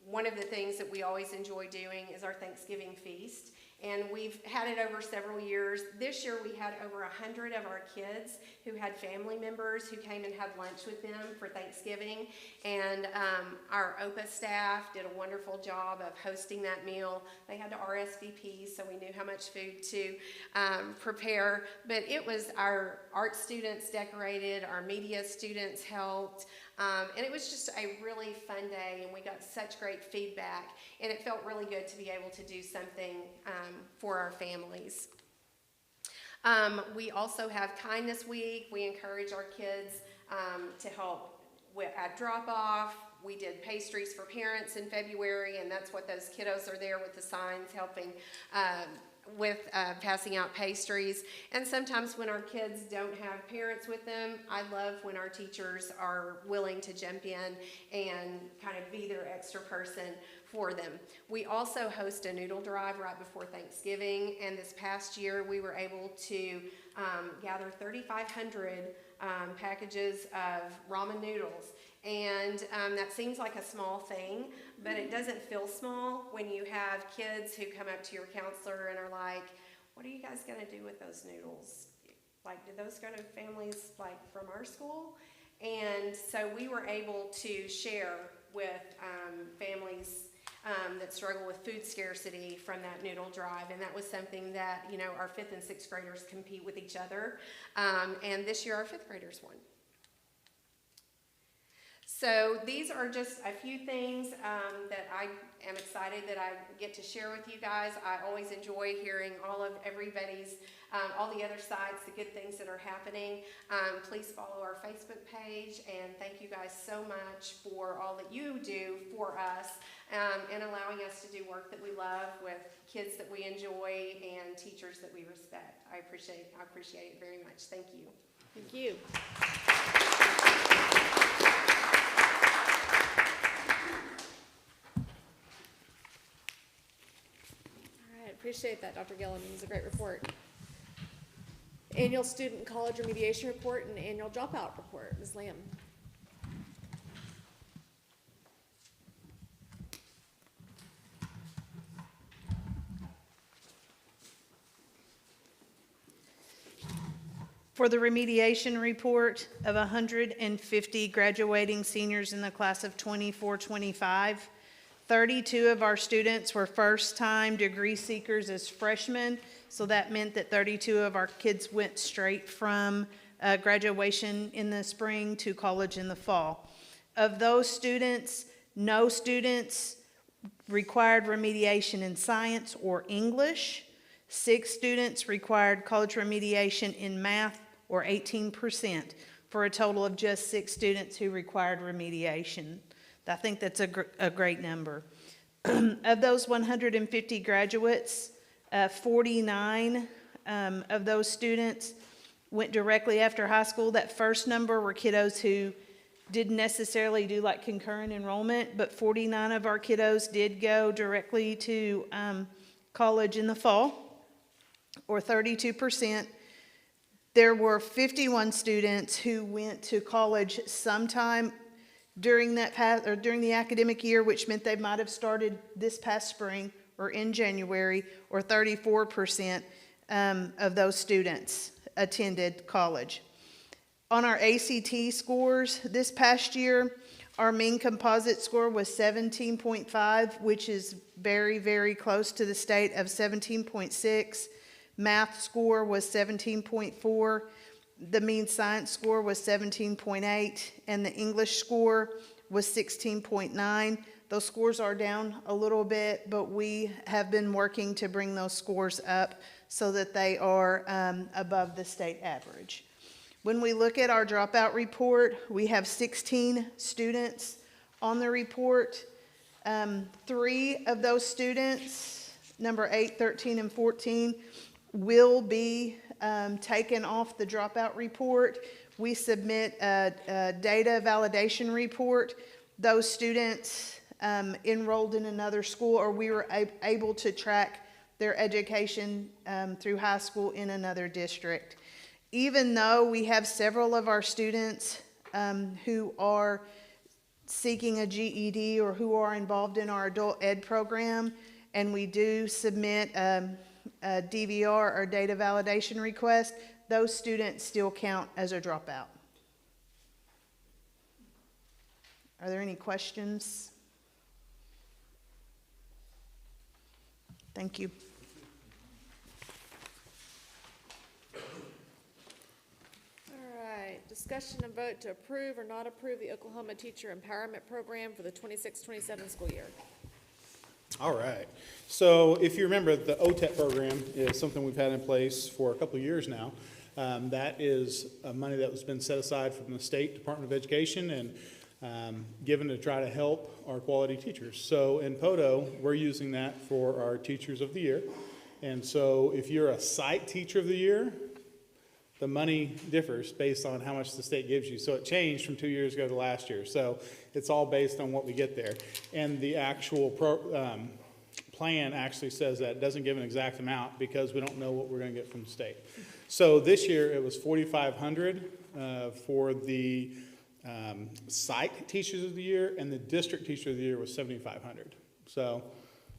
one of the things that we always enjoy doing is our Thanksgiving feast. And we've had it over several years. This year we had over 100 of our kids who had family members who came and had lunch with them for Thanksgiving. And our OPA staff did a wonderful job of hosting that meal. They had to RSVP, so we knew how much food to prepare. But it was our art students decorated, our media students helped. And it was just a really fun day, and we got such great feedback, and it felt really good to be able to do something for our families. We also have Kindness Week. We encourage our kids to help at drop-off. We did pastries for parents in February, and that's what those kiddos are there with the signs helping with passing out pastries. And sometimes when our kids don't have parents with them, I love when our teachers are willing to jump in and kind of be their extra person for them. We also host a noodle drive right before Thanksgiving, and this past year we were able to gather 3,500 packages of ramen noodles. And that seems like a small thing, but it doesn't feel small when you have kids who come up to your counselor and are like, what are you guys going to do with those noodles? Like, did those go to families like from our school? And so we were able to share with families that struggle with food scarcity from that noodle drive, and that was something that, our 5th and 6th graders compete with each other, and this year our 5th graders won. So these are just a few things that I am excited that I get to share with you guys. I always enjoy hearing everybody's, all the other sides, the good things that are happening. Please follow our Facebook page, and thank you guys so much for all that you do for us and allowing us to do work that we love with kids that we enjoy and teachers that we respect. I appreciate it very much. Thank you. Thank you. Appreciate that, Dr. Gilliam. It was a great report. Annual Student College Remediation Report and Annual Dropout Report. Ms. Lamb. For the remediation report of 150 graduating seniors in the class of 24-25, 32 of our students were first-time degree seekers as freshmen, so that meant that 32 of our kids went straight from graduation in the spring to college in the fall. Of those students, no students required remediation in science or English. 6 students required college remediation in math, or 18%, for a total of just 6 students who required remediation. I think that's a great number. Of those 150 graduates, 49 of those students went directly after high school. That first number were kiddos who didn't necessarily do like concurrent enrollment, but 49 of our kiddos did go directly to college in the fall. or 32%. There were 51 students who went to college sometime during during the academic year, which meant they might have started this past spring or in January, or 34% of those students attended college. On our ACT scores this past year, our mean composite score was 17.5, which is very, very close to the state of 17.6. Math score was 17.4. The mean science score was 17.8, and the English score was 16.9. Those scores are down a little bit, but we have been working to bring those scores up so that they are above the state average. When we look at our dropout report, we have 16 students on the report. 3 of those students, number 8, 13, and 14, will be taken off the dropout report. We submit a data validation report. Those students enrolled in another school, or we were able to track their education through high school in another district. Even though we have several of our students who are seeking a GED or who are involved in our adult ed program, and we do submit a DVR or data validation request, those students still count as a dropout. Are there any questions? Thank you. All right, discussion and vote to approve or not approve the Oklahoma Teacher Empowerment Program for the 26-27 school year. All right. So if you remember, the OTEP program is something we've had in place for a couple of years now. That is money that has been set aside from the State Department of Education and given to try to help our quality teachers. So in POTO, we're using that for our Teachers of the Year. And so if you're a site Teacher of the Year, the money differs based on how much the state gives you. So it changed from 2 years ago to last year. So it's all based on what we get there. And the actual plan actually says that. It doesn't give an exact amount because we don't know what we're going to get from the state. So this year it was $4,500 for the site Teachers of the Year, and the district Teacher of the Year was $7,500. So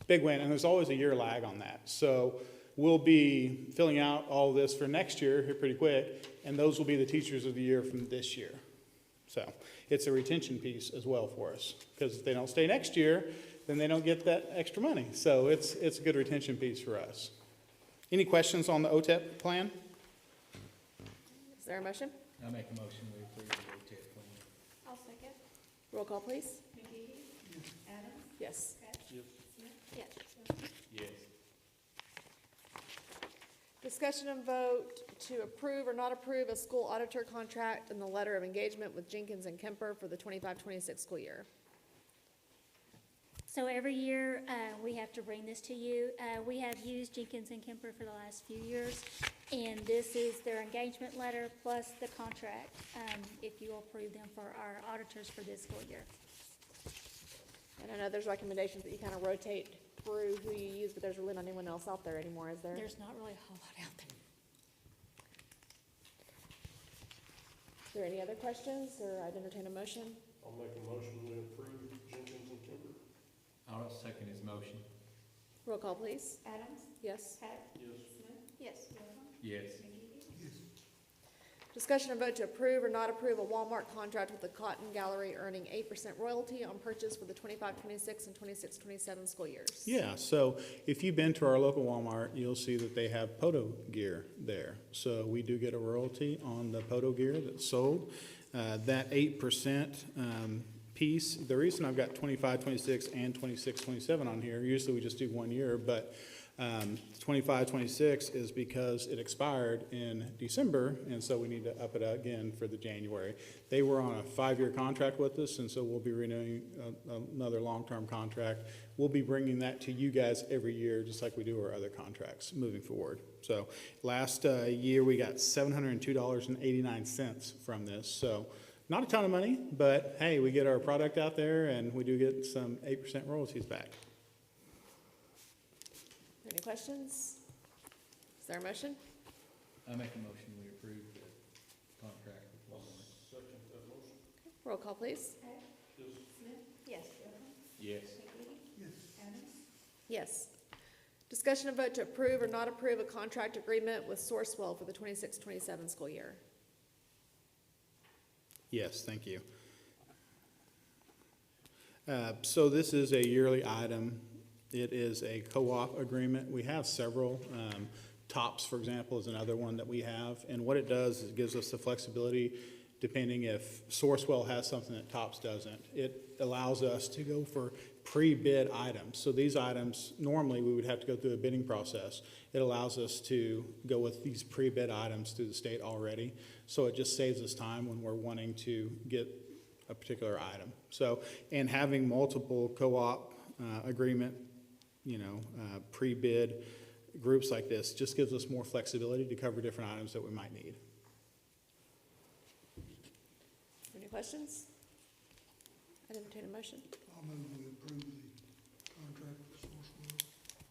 big win, and there's always a year lag on that. So we'll be filling out all this for next year here pretty quick, and those will be the Teachers of the Year from this year. So it's a retention piece as well for us, because if they don't stay next year, then they don't get that extra money. So it's a good retention piece for us. Any questions on the OTEP plan? Is there a motion? I make a motion we approve the OTEP plan. I'll second. Roll call, please. Adams? Yes. Yes. Yes. Discussion and vote to approve or not approve a school auditor contract and the letter of engagement with Jenkins and Kemper for the 25-26 school year. So every year, we have to bring this to you. We have used Jenkins and Kemper for the last few years, and this is their engagement letter plus the contract, if you will approve them for our auditors for this school year. And I know there's recommendations that you kind of rotate through who you use, but there's really not anyone else out there anymore, is there? There's not really a whole lot out there. Is there any other questions, or I'd entertain a motion? I'll make a motion to approve Jenkins and Kemper. I'll second his motion. Roll call, please. Adams? Yes. Yes. Yes. Discussion and vote to approve or not approve a Walmart contract with the Cotton Gallery earning 8% royalty on purchase for the 25-26 and 26-27 school years. Yeah, so if you've been to our local Walmart, you'll see that they have POTO gear there. So we do get a royalty on the POTO gear that's sold. That 8% piece, the reason I've got 25, 26, and 26, 27 on here, usually we just do 1 year, but 25, 26 is because it expired in December, and so we need to up it again for the January. They were on a 5-year contract with us, and so we'll be renewing another long-term contract. We'll be bringing that to you guys every year, just like we do our other contracts moving forward. So last year, we got $702.89 from this, so not a ton of money, but hey, we get our product out there, and we do get some 8% royalties back. Any questions? Is Is there a motion? I make a motion, we approve the contract with Walmart. Second that motion. Roll call, please. Yes. Yes. Yes. Discussion and vote to approve or not approve a contract agreement with Sourcewell for the 26-27 school year. Yes, thank you. So this is a yearly item. It is a co-op agreement. We have several. TOPS, for example, is another one that we have. And what it does is it gives us the flexibility, depending if Sourcewell has something that TOPS doesn't. It allows us to go for pre-bid items. So these items, normally we would have to go through a bidding process. It allows us to go with these pre-bid items through the state already. So it just saves us time when we're wanting to get a particular item. So, and having multiple co-op agreement, pre-bid groups like this just gives us more flexibility to cover different items that we might need. Any questions? I'd entertain a motion. I'll move we approve the contract with Sourcewell.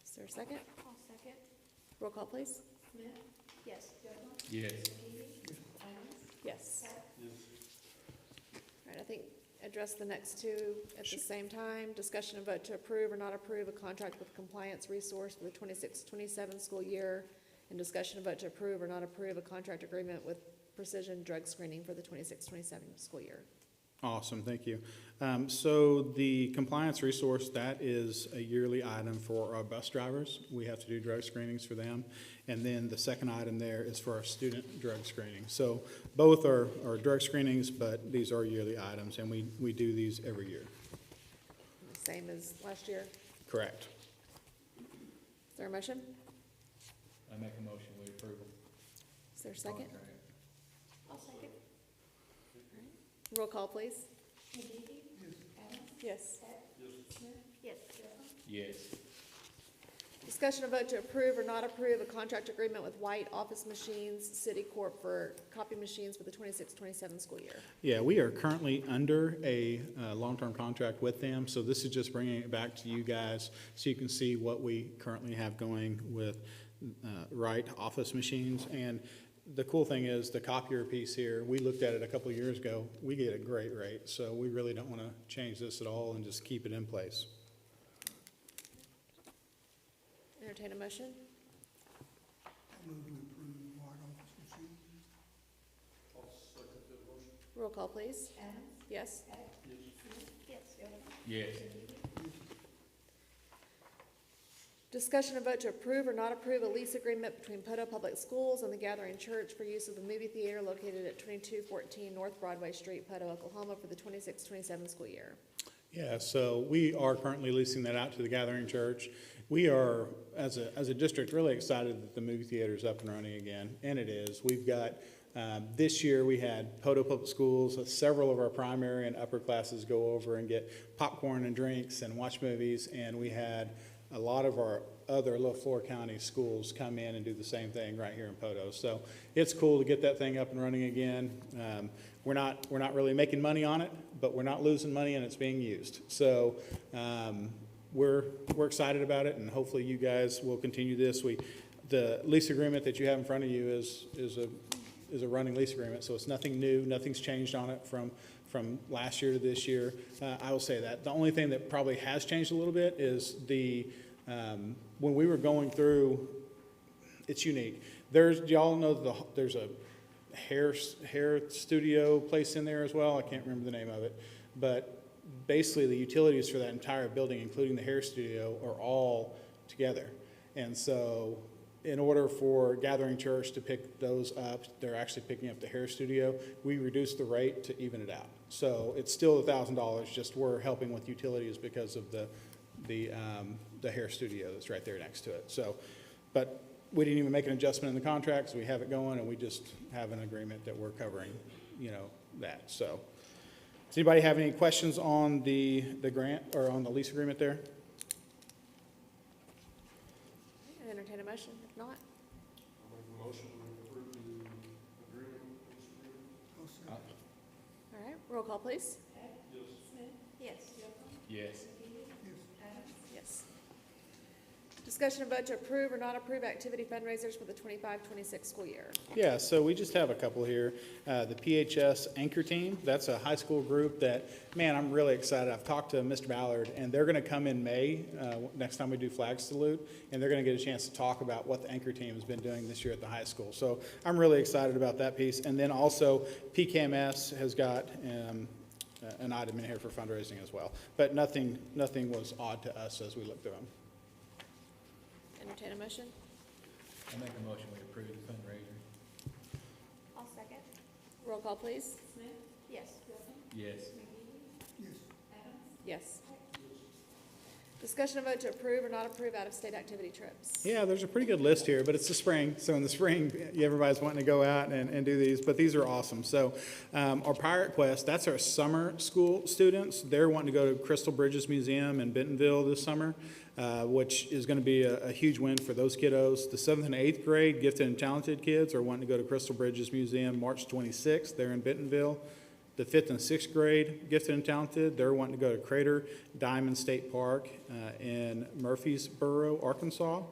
Is there a second? I'll second. Roll call, please. Yes. Yes. Yes. All right, I think address the next two at the same time. Discussion and vote to approve or not approve a contract with Compliance Resource for the 26-27 school year, and discussion and vote to approve or not approve a contract agreement with Precision Drug Screening for the 26-27 school year. Awesome, thank you. So the compliance resource, that is a yearly item for our bus drivers. We have to do drug screenings for them. And then the second item there is for our student drug screening. So both are drug screenings, but these are yearly items, and we do these every year. Same as last year. Correct. Is there a motion? I make a motion, we approve Is there a second? contract. I'll second. Roll call, please. Yes. Yes. Yes. Discussion and vote to approve or not approve a contract agreement with White Office Machines City Corp for copy machines for the 26-27 school year. Yeah, we are currently under a long-term contract with them, so this is just bringing it back to you guys so you can see what we currently have going with Wright Office Machines. And the cool thing is the copier piece here, we looked at it a couple of years ago. We get a great rate, so we really don't want to change this at all and just keep it in place. Entertain a motion? I'll move we approve the White Office Machines. I'll second that motion. Roll call, please. Yes. Yes. Discussion and vote to approve or not approve a lease agreement between Poto Public Schools and the Gathering Church for use of the movie theater located at 2214 North Broadway Street, Poto, Oklahoma for the 26-27 school year. Yeah, so we are currently leasing that out to the Gathering Church. We are, as a district, really excited that the movie theater is up and running again, and it is. We've got, this year we had Poto Public Schools, several of our primary and upper classes go over and get popcorn and drinks and watch movies, and we had a lot of our other LaFleur County schools come in and do the same thing right here in Poto. So it's cool to get that thing up and running again. We're not really making money on it, but we're not losing money and it's being used. So we're excited about it, and hopefully you guys will continue this. The lease agreement that you have in front of you is a running lease agreement, so it's nothing new, nothing's changed on it from last year to this year. I will say that. The only thing that probably has changed a little bit is when we were going through, it's unique. Y'all know there's a hair studio place in there as well. I can't remember the name of it, but basically the utilities for that entire building, including the hair studio, are all together. And so in order for Gathering Church to pick those up, they're actually picking up the hair studio. We reduced the rate to even it out. So it's still $1,000, just we're helping with utilities because of the hair studio that's right there next to it. So, but we didn't even make an adjustment in the contract, so we have it going, and we just have an agreement that we're covering, that. So, does anybody have any questions on the grant or on the lease agreement there? I entertain a motion. If not, I'll make a motion to approve the agreement, lease agreement. I'll second. all right. Roll call, please. Yes. Yes. Yes. Discussion and vote to approve or not approve activity fundraisers for the 25-26 school year. Yeah, so we just have a couple here. The PHS Anchor Team, that's a high school group that, man, I'm really excited. I've talked to Mr. Ballard, and they're going to come in May, next time we do Flag Salute, and they're going to get a chance to talk about what the Anchor Team has been doing this year at the high school. So I'm really excited about that piece. And then also, PKMS has got an item in here for fundraising as well. But nothing was odd to us as we looked through them. Entertain a motion. I make a motion we approve the fundraiser. I'll second. Roll call, please. Yes. Yes. Yes. Discussion and vote to approve or not approve out-of-state activity trips. Yeah, there's a pretty good list here, but it's the spring. So in the spring, everybody's wanting to go out and do these, but these are awesome. So our Pirate Quest, that's our summer school students. They're wanting to go to Crystal Bridges Museum in Bentonville this summer, which is going to be a huge win for those kiddos. The 7th and 8th grade gifted and talented kids are wanting to go to Crystal Bridges Museum March 26th. They're in Bentonville. The 5th and 6th grade, gifted and talented, they're wanting to go to Crater Diamond State Park in Murfreesboro, Arkansas.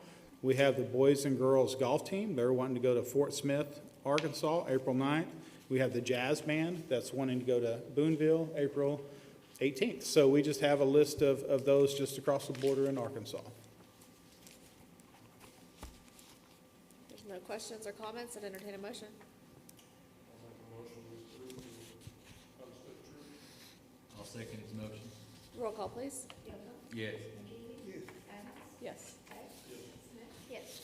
We have the boys and girls golf team. They're wanting to go to Fort Smith, Arkansas, April 9th. We have the jazz band that's wanting to go to Boonville, April 18th. So we just have a list of those just across the border in Arkansas. There's no questions or comments. I'd entertain a motion. I'll second his motion. Roll call, please. Yes. Yes. Yes.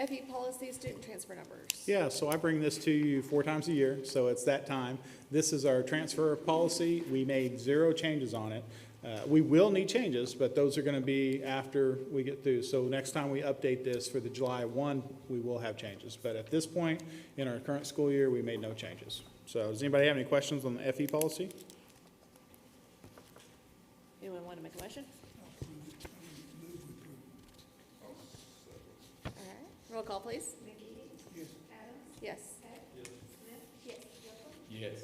FE policy, student transfer numbers. Yeah, so I bring this to you 4 times a year, so it's that time. This is our transfer policy. We made 0 changes on it. We will need changes, but those are going to be after we get through. So next time we update this for the July 1, we will have changes. But at this point, in our current school year, we made no changes. So does anybody have any questions on the FE policy? Anyone want to make a motion? All right. Roll call, please. Yes. Yes.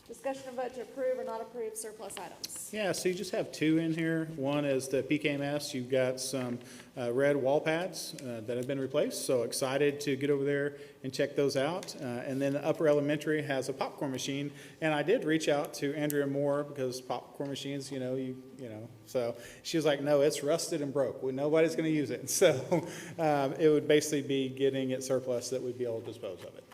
Discussion and vote to approve or not approve surplus items. Yeah, so you just have 2 in here. One is the PKMS. You've got some red wall pads that have been replaced, so excited to get over there and check those out. And then the upper elementary has a popcorn machine, and I did reach out to Andrea Moore because popcorn machines, you know, so she was like, no, it's rusted and broke. Nobody's going to use it. So it would basically be getting it surplus that we'd be able to dispose of it.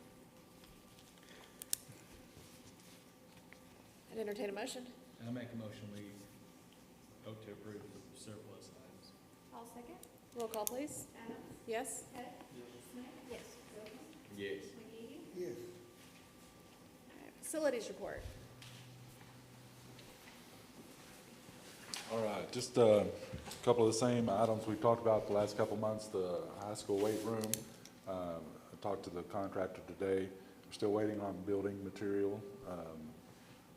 I'd entertain a motion. I make a motion we vote to approve the surplus items. I'll second. Roll call, please. Yes. Yes. Yes. Facilities report. All right, just a couple of the same items we've talked about the last couple of months, the high school weight room. I talked to the contractor today. We're still waiting on building material.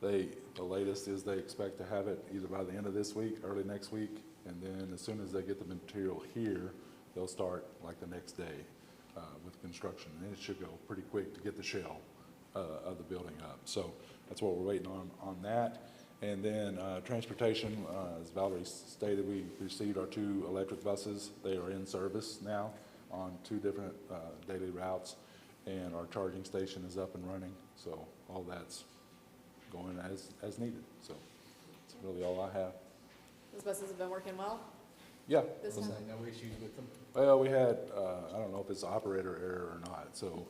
The latest is they expect to have it either by the end of this week, early next week, and then as soon as they get the material here, they'll start like the next day with construction. And it should go pretty quick to get the shell of the building up. So that's what we're waiting on that. And then transportation, as Valerie stated, we received our 2 electric buses. They are in service now on 2 different daily routes, and our charging station is up and running. So all that's going as needed. So that's really all I have. Those buses have been working well Yeah. this time. No issues with them? Well, we had, I don't know if it's operator error or not. So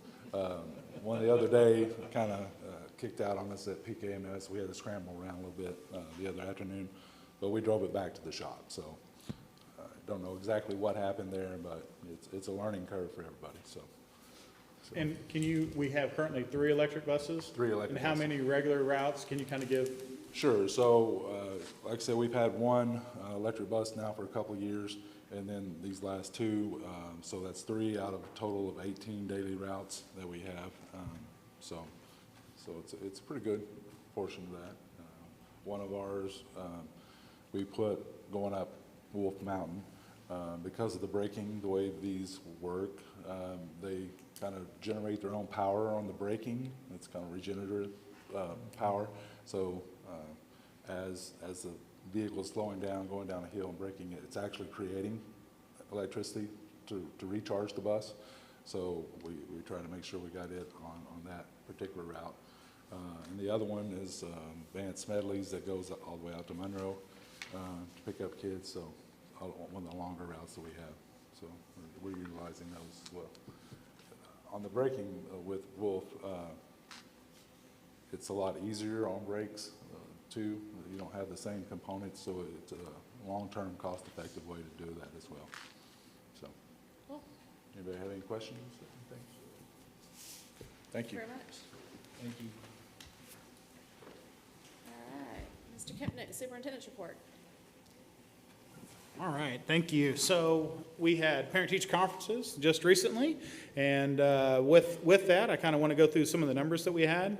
one the other day kind of kicked out on us at PKMS. We had to scramble around a little bit the other afternoon, but we drove it back to the shop. So don't know exactly what happened there, but it's a learning curve for everybody. So. And we have currently 3 electric buses? 3 electric And how buses. many regular routes? Can you kind of give? Sure. So, like I said, we've had 1 electric bus now for a couple of years, and then these last 2. So that's 3 out of a total of 18 daily routes that we have. So it's a pretty good portion of that. One of ours we put going up Wolf Mountain because of the braking, the way these work. They kind of generate their own power on the braking. It's kind of regenerative power. So as the vehicles slowing down, going down a hill and braking it. It's actually creating electricity to recharge the bus. So we try to make sure we got it on that particular route. And the other one is Van Smedley's that goes all the way out to Monroe to pick up kids. So one of the longer routes that we have. So we're utilizing those as well. On the braking with Wolf, it's a lot easier on brakes too. You don't have the same components, so it's a long-term, cost-effective way to do that as well. So, anybody have any questions? Thank you. Very much. Thank you. All right, Mr. Kempnick, Superintendent's report. All right, thank you. So we had parent-teacher conferences just recently, and with that, I kind of want to go through some of the numbers that we had.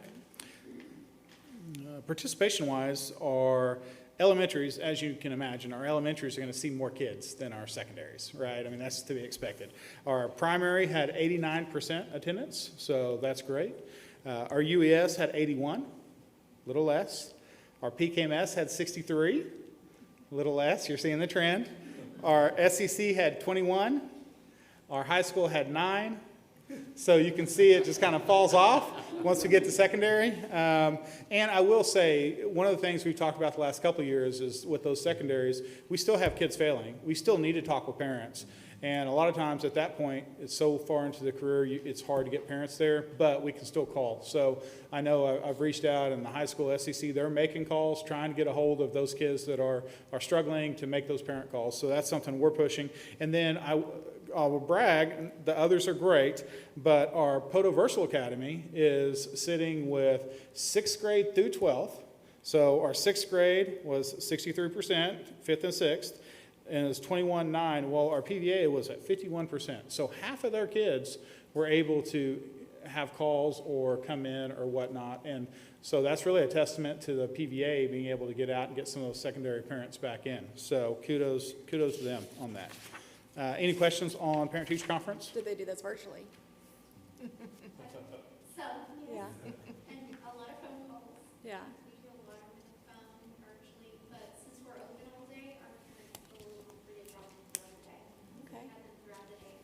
Participation-wise, our elementaries, as you can imagine, our elementaries are going to see more kids than our secondaries, right? I mean, that's to be expected. Our primary had 89% attendance, so that's great. Our UES had 81, a little less. Our PKMS had 63, a little less. You're seeing the trend. Our SEC had 21. Our high school had 9. So you can see it just kind of falls off once we get to secondary. And I will say, one of the things we've talked about the last couple of years is with those secondaries, we still have kids failing. We still need to talk with parents. And a lot of times at that point, it's so far into the career, it's hard to get parents there, but we can still call. So I know I've reached out in the high school SEC, they're making calls, trying to get a hold of those kids that are struggling to make those parent calls. So that's something we're pushing. And then I will brag, the others are great, but our Poto Versal Academy is sitting with 6th grade through 12th. So our 6th grade was 63%, 5th and 6th, and it's 21.9. Well, our PVA was at 51%. So half of their kids were able to have calls or come in or whatnot. And so that's really a testament to the PVA being able to get out and get some of those secondary parents back in. So kudos to them on that. Any questions on parent-teacher conference? Did they do this virtually? So, Yeah. and a lot of phone calls. Yeah. We do a lot on the phone virtually, but since we're open all day, our parents are a little free to drop in throughout the day. Okay. Have them throughout the day.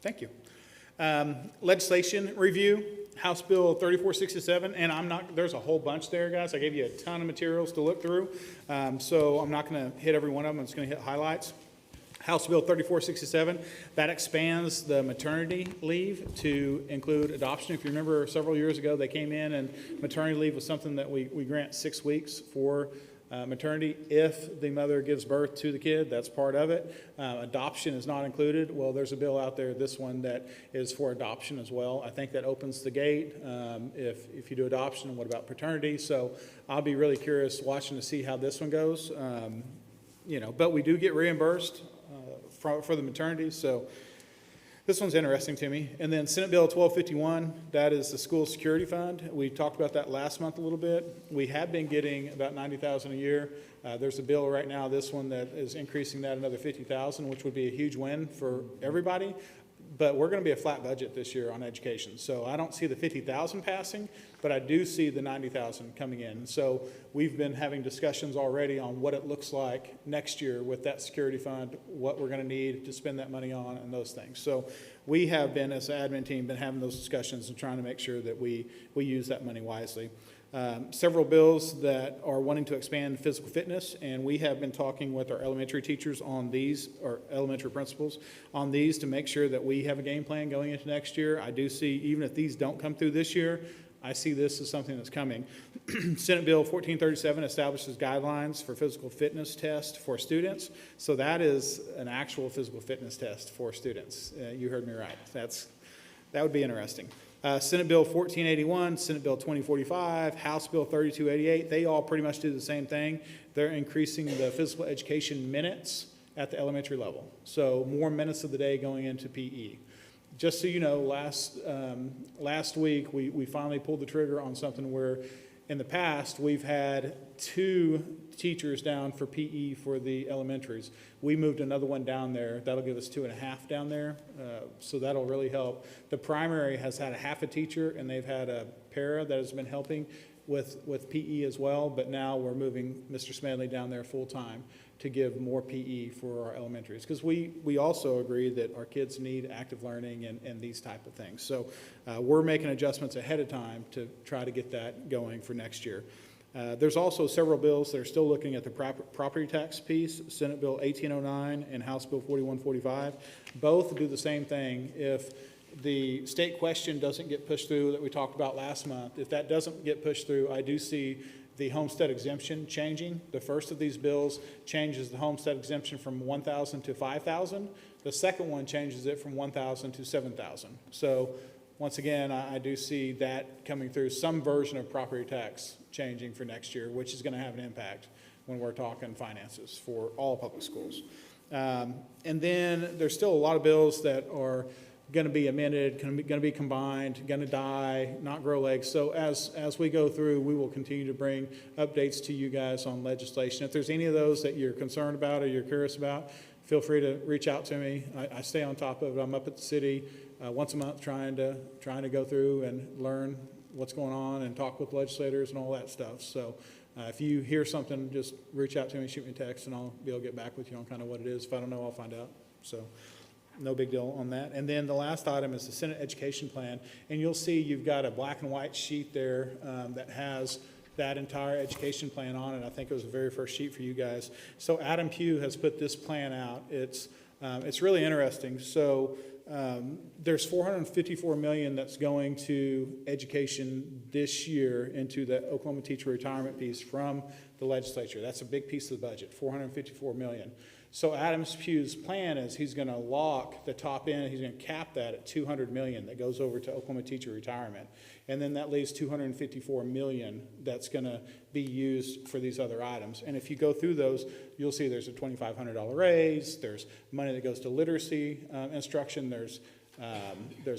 Thank you. Legislation review, House Bill 3467, and there's a whole bunch there, guys. I gave you a ton of materials to look through, so I'm not going to hit every one of them. I'm just going to hit highlights. House Bill 3467, that expands the maternity leave to include adoption. If you remember, several years ago, they came in and maternity leave was something that we grant 6 weeks for maternity if the mother gives birth to the kid. That's part of it. Adoption is not included. Well, there's a bill out there, this one, that is for adoption as well. I think that opens the gate if you do adoption. What about paternity? So I'll be really curious watching to see how this one goes. But we do get reimbursed for the maternity, so this one's interesting to me. And then Senate Bill 1251, that is the school security fund. We talked about that last month a little bit. We have been getting about $90,000 a year. There's a bill right now, this one, that is increasing that another $50,000, which would be a huge win for everybody. But we're going to be a flat budget this year on education. So I don't see the $50,000 passing, but I do see the $90,000 coming in. So we've been having discussions already on what it looks like next year with that security fund, what we're going to need to spend that money on and those things. So we have been, as an admin team, been having those discussions and trying to make sure that we use that money wisely. Several bills that are wanting to expand physical fitness, and we have been talking with our elementary teachers on these, or elementary principals on these, to make sure that we have a game plan going into next year. I do see, even if these don't come through this year, I see this as something that's coming. Senate Bill 1437 establishes guidelines for physical fitness tests for students. So that is an actual physical fitness test for students. You heard me right. That would be interesting. Senate Bill 1481, Senate Bill 2045, House Bill 3288, they all pretty much do the same thing. They're increasing the physical education minutes at the elementary level. So more minutes of the day going into PE. Just so you know, last week we finally pulled the trigger on something where in the past we've had 2 teachers down for PE for the elementaries. We moved another one down there. That'll give us 2.5 down there. So that'll really help. The primary has had a half a teacher, and they've had a para that has been helping. with PE as well, but now we're moving Mr. Smedley down there full-time to give more PE for our elementaries. Because we also agree that our kids need active learning and these type of things. So we're making adjustments ahead of time to try to get that going for next year. There's also several bills that are still looking at the property tax piece, Senate Bill 1809 and House Bill 4145. Both do the same thing. If the state question doesn't get pushed through that we talked about last month, if that doesn't get pushed through, I do see the homestead exemption changing. The first of these bills changes the homestead exemption from 1,000 to 5,000. The second one changes it from 1,000 to 7,000. So once again, I do see that coming through, some version of property tax changing for next year, which is going to have an impact when we're talking finances for all public schools. And then there's still a lot of bills that are going to be amended, going to be combined, going to die, not grow legs. So as we go through, we will continue to bring updates to you guys on legislation. If there's any of those that you're concerned about or you're curious about, feel free to reach out to me. I stay on top of it. I'm up at the city once a month trying to go through and learn what's going on and talk with legislators and all that stuff. So if you hear something, just reach out to me, shoot me a text, and I'll be able to get back with you on kind of what it is. If I don't know, I'll find out. So no big deal on that. And then the last item is the Senate Education Plan. And you'll see you've got a black and white sheet there that has that entire education plan on it. I think it was the very first sheet for you guys. So Adam Pugh has put this plan out. It's really interesting. So there's $454 million that's going to education this year into the Oklahoma teacher retirement piece from the legislature. That's a big piece of the budget, $454 million. So Adam Pugh's plan is he's going to lock the top end. He's going to cap that at $200 million that goes over to Oklahoma teacher retirement. And then that leaves $254 million that's going to be used for these other items. And if you go through those, you'll see there's a $2,500 raise. There's money that goes to literacy instruction. There's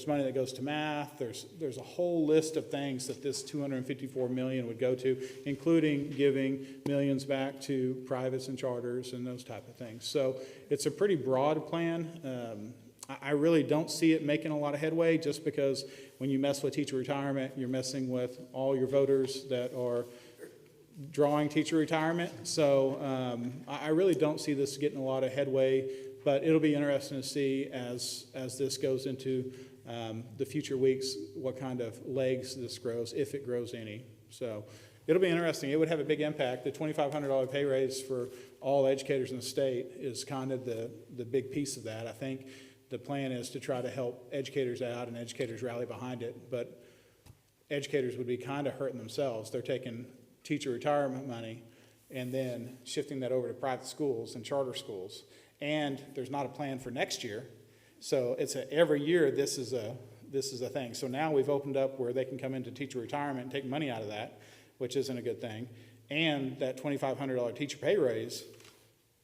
money that goes to math. There's a whole list of things that this $254 million would go to, including giving millions back to privates and charters and those type of things. So it's a pretty broad plan. I really don't see it making a lot of headway just because when you mess with teacher retirement, you're messing with all your voters that are drawing teacher retirement. So I really don't see this getting a lot of headway, but it'll be interesting to see as this goes into the future weeks what kind of legs this grows, if it grows any. So it'll be interesting. It would have a big impact. The $2,500 pay raise for all educators in the state is kind of the big piece of that. I think the plan is to try to help educators out and educators rally behind it, but educators would be kind of hurting themselves. They're taking teacher retirement money and then shifting that over to private schools and charter schools. And there's not a plan for next year. So it's every year this is a thing. So now we've opened up where they can come into teacher retirement and take money out of that, which isn't a good thing. And that $2,500 teacher pay raise,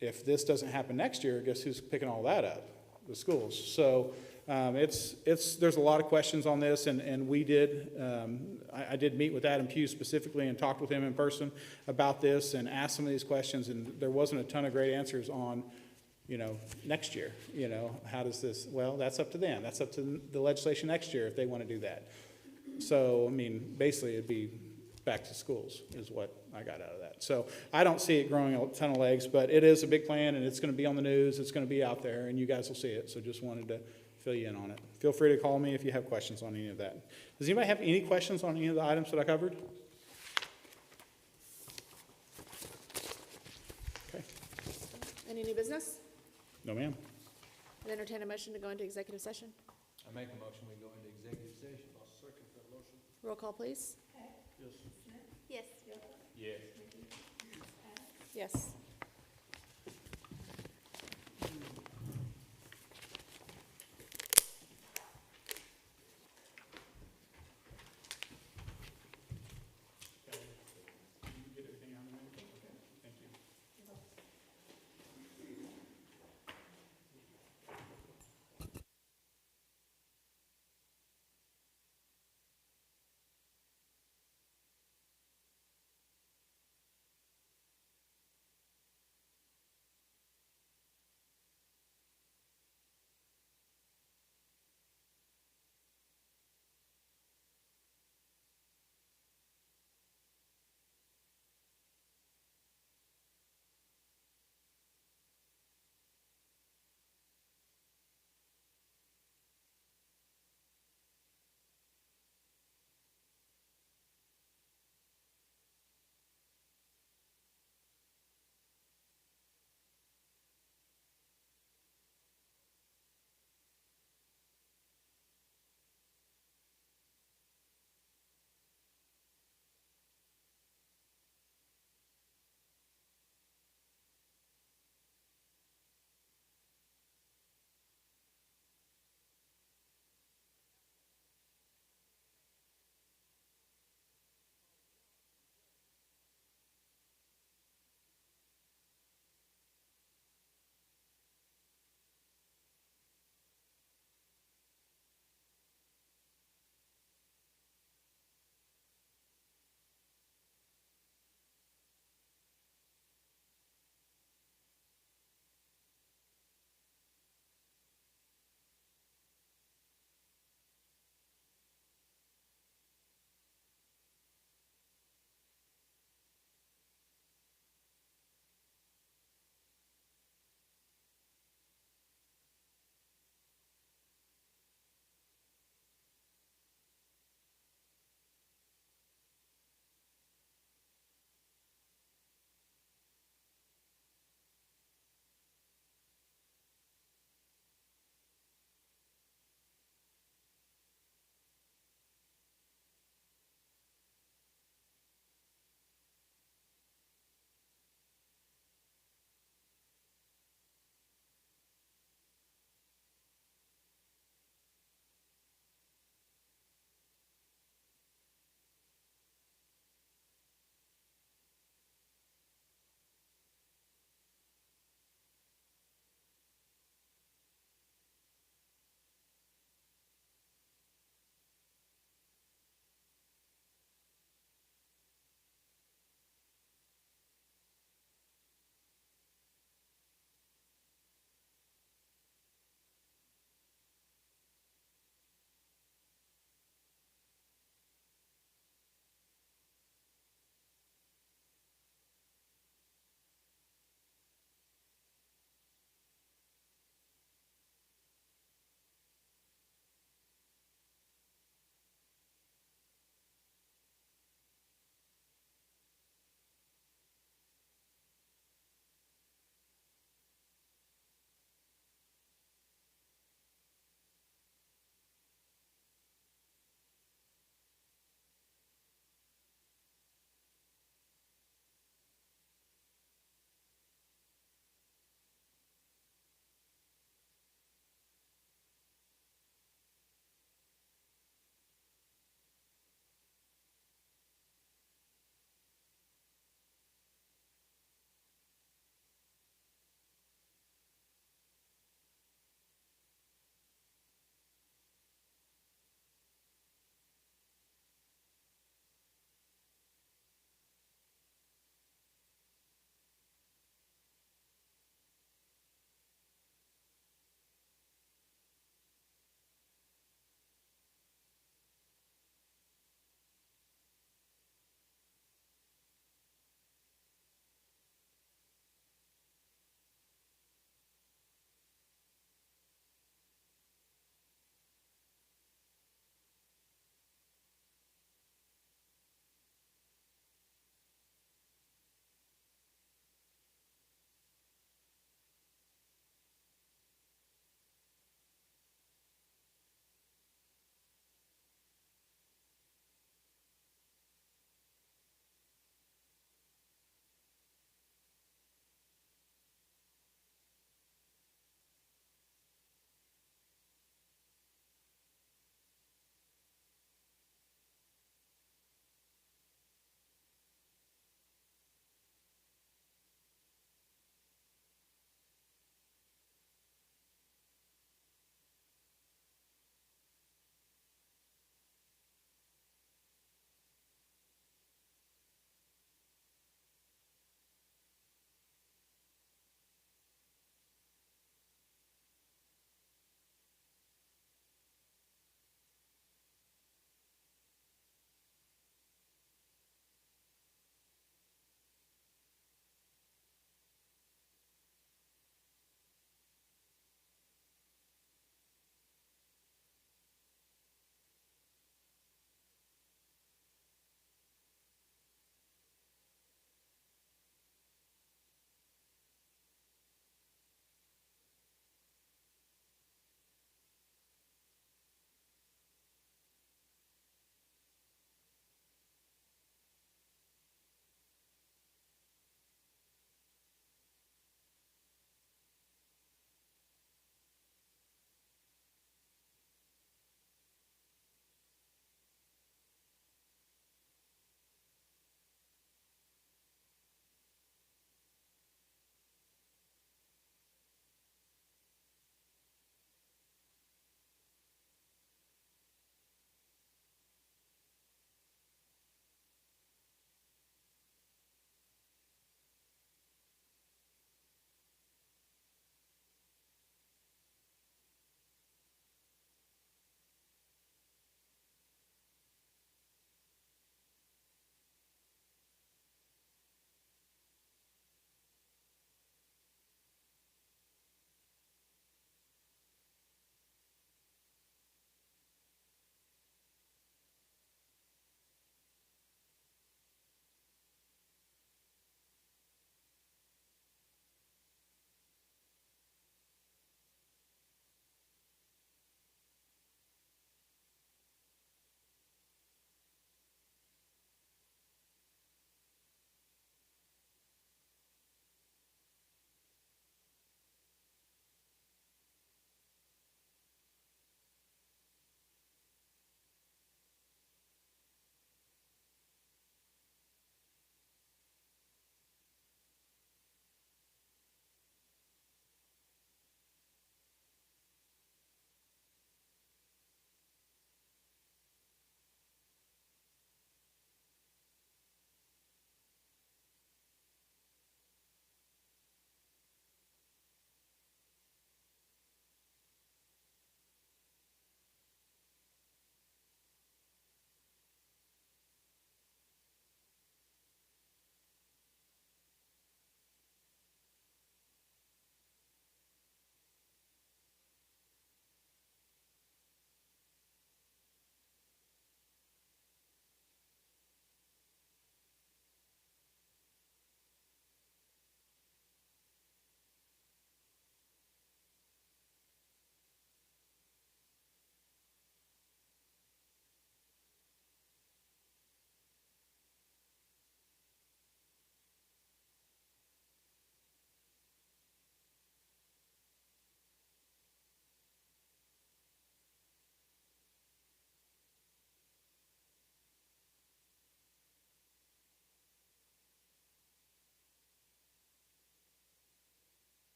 if this doesn't happen next year, guess who's picking all that up? The schools. So there's a lot of questions on this, and we did, I did meet with Adam Pugh specifically and talked with him in person about this and asked some of these questions, and there wasn't a ton of great answers on, next year, how does this, well, that's up to them. That's up to the legislation next year if they want to do that. So, basically it'd be back to schools is what I got out of that. So I don't see it growing a ton of legs, but it is a big plan, and it's going to be on the news. It's going to be out there, and you guys will see it. So just wanted to fill you in on it. Feel free to call me if you have questions on any of that. Does anybody have any questions on any of the items that I covered? Okay. Any new business? No, ma'am. I'd entertain a motion to go into executive session. I make a motion, we go into executive session. I'll second that motion. Roll call, please. Yes. Yes. Yes.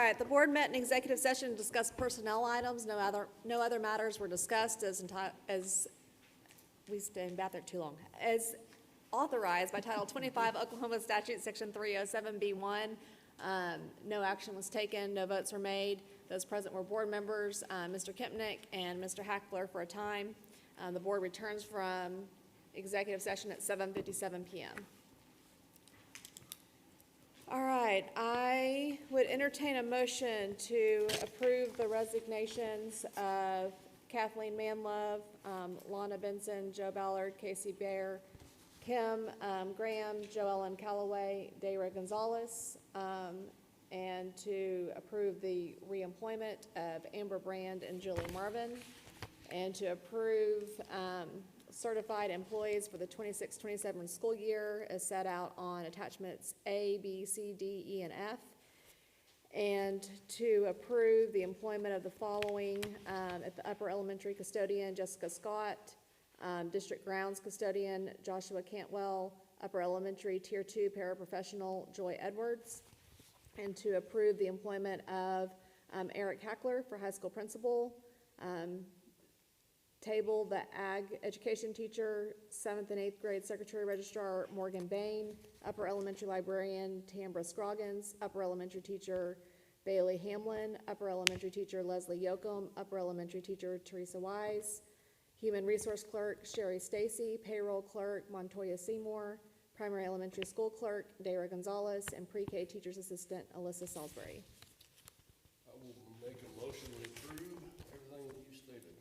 right, the board met in executive session to discuss personnel items. No other matters were discussed as we stayed back there too long. As authorized by Title 25 Oklahoma Statute, Section 307B1, no action was taken, no votes were made. Those present were board members, Mr. Kempnick and Mr. Hackler for a time. The board returns from executive session at 7:57 PM. All right, I would entertain a motion to approve the resignations of Kathleen Manlove, Lana Benson, Joe Ballard, Casey Bear, Kim Graham, Joellen Callaway, Dayra Gonzalez, and to approve the reemployment of Amber Brand and Julie Marvin, and to approve certified employees for the 26-27 school year as set out on attachments A, B, C, D, E, and F, and to approve the employment of the following at the upper elementary custodian, Jessica Scott, district grounds custodian, Joshua Cantwell, upper elementary tier 2 paraprofessional, Joy Edwards, and to approve the employment of Eric Hackler for high school principal, table the ag education teacher, 7th and 8th grade secretary registrar Morgan Bain, upper elementary librarian Tambra Scroggins, upper elementary teacher Bailey Hamlin, upper elementary teacher Leslie Yoakum, upper elementary teacher Teresa Wise, human resource clerk Sherry Stacy, payroll clerk Montoya Seymour, primary elementary school clerk Dayra Gonzalez, and pre-K teacher's assistant Alyssa Salisbury. I will make a motion to approve everything that you stated.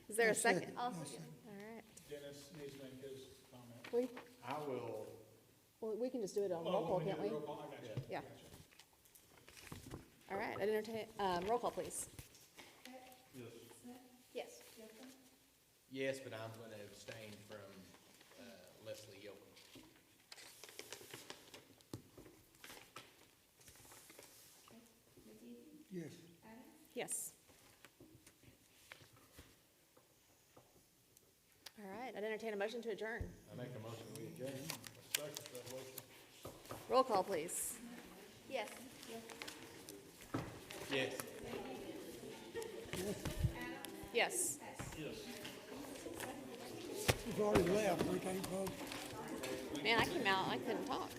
Is there a second? I'll All right. Dennis needs to make his comment. I will. Well, we can just do it on roll call, can't we? Roll call, I got you. Yeah. All right, I'd entertain, roll call, please. Yes. Yes, but I'm going to abstain from Leslie Yoakum. Yes. Yes. All right, I'd entertain a motion to adjourn. I make a motion we adjourn. Second that motion. Roll call, please. Yes. Yes. Yes. We've already left, we can't vote. Man, I came out, I couldn't talk.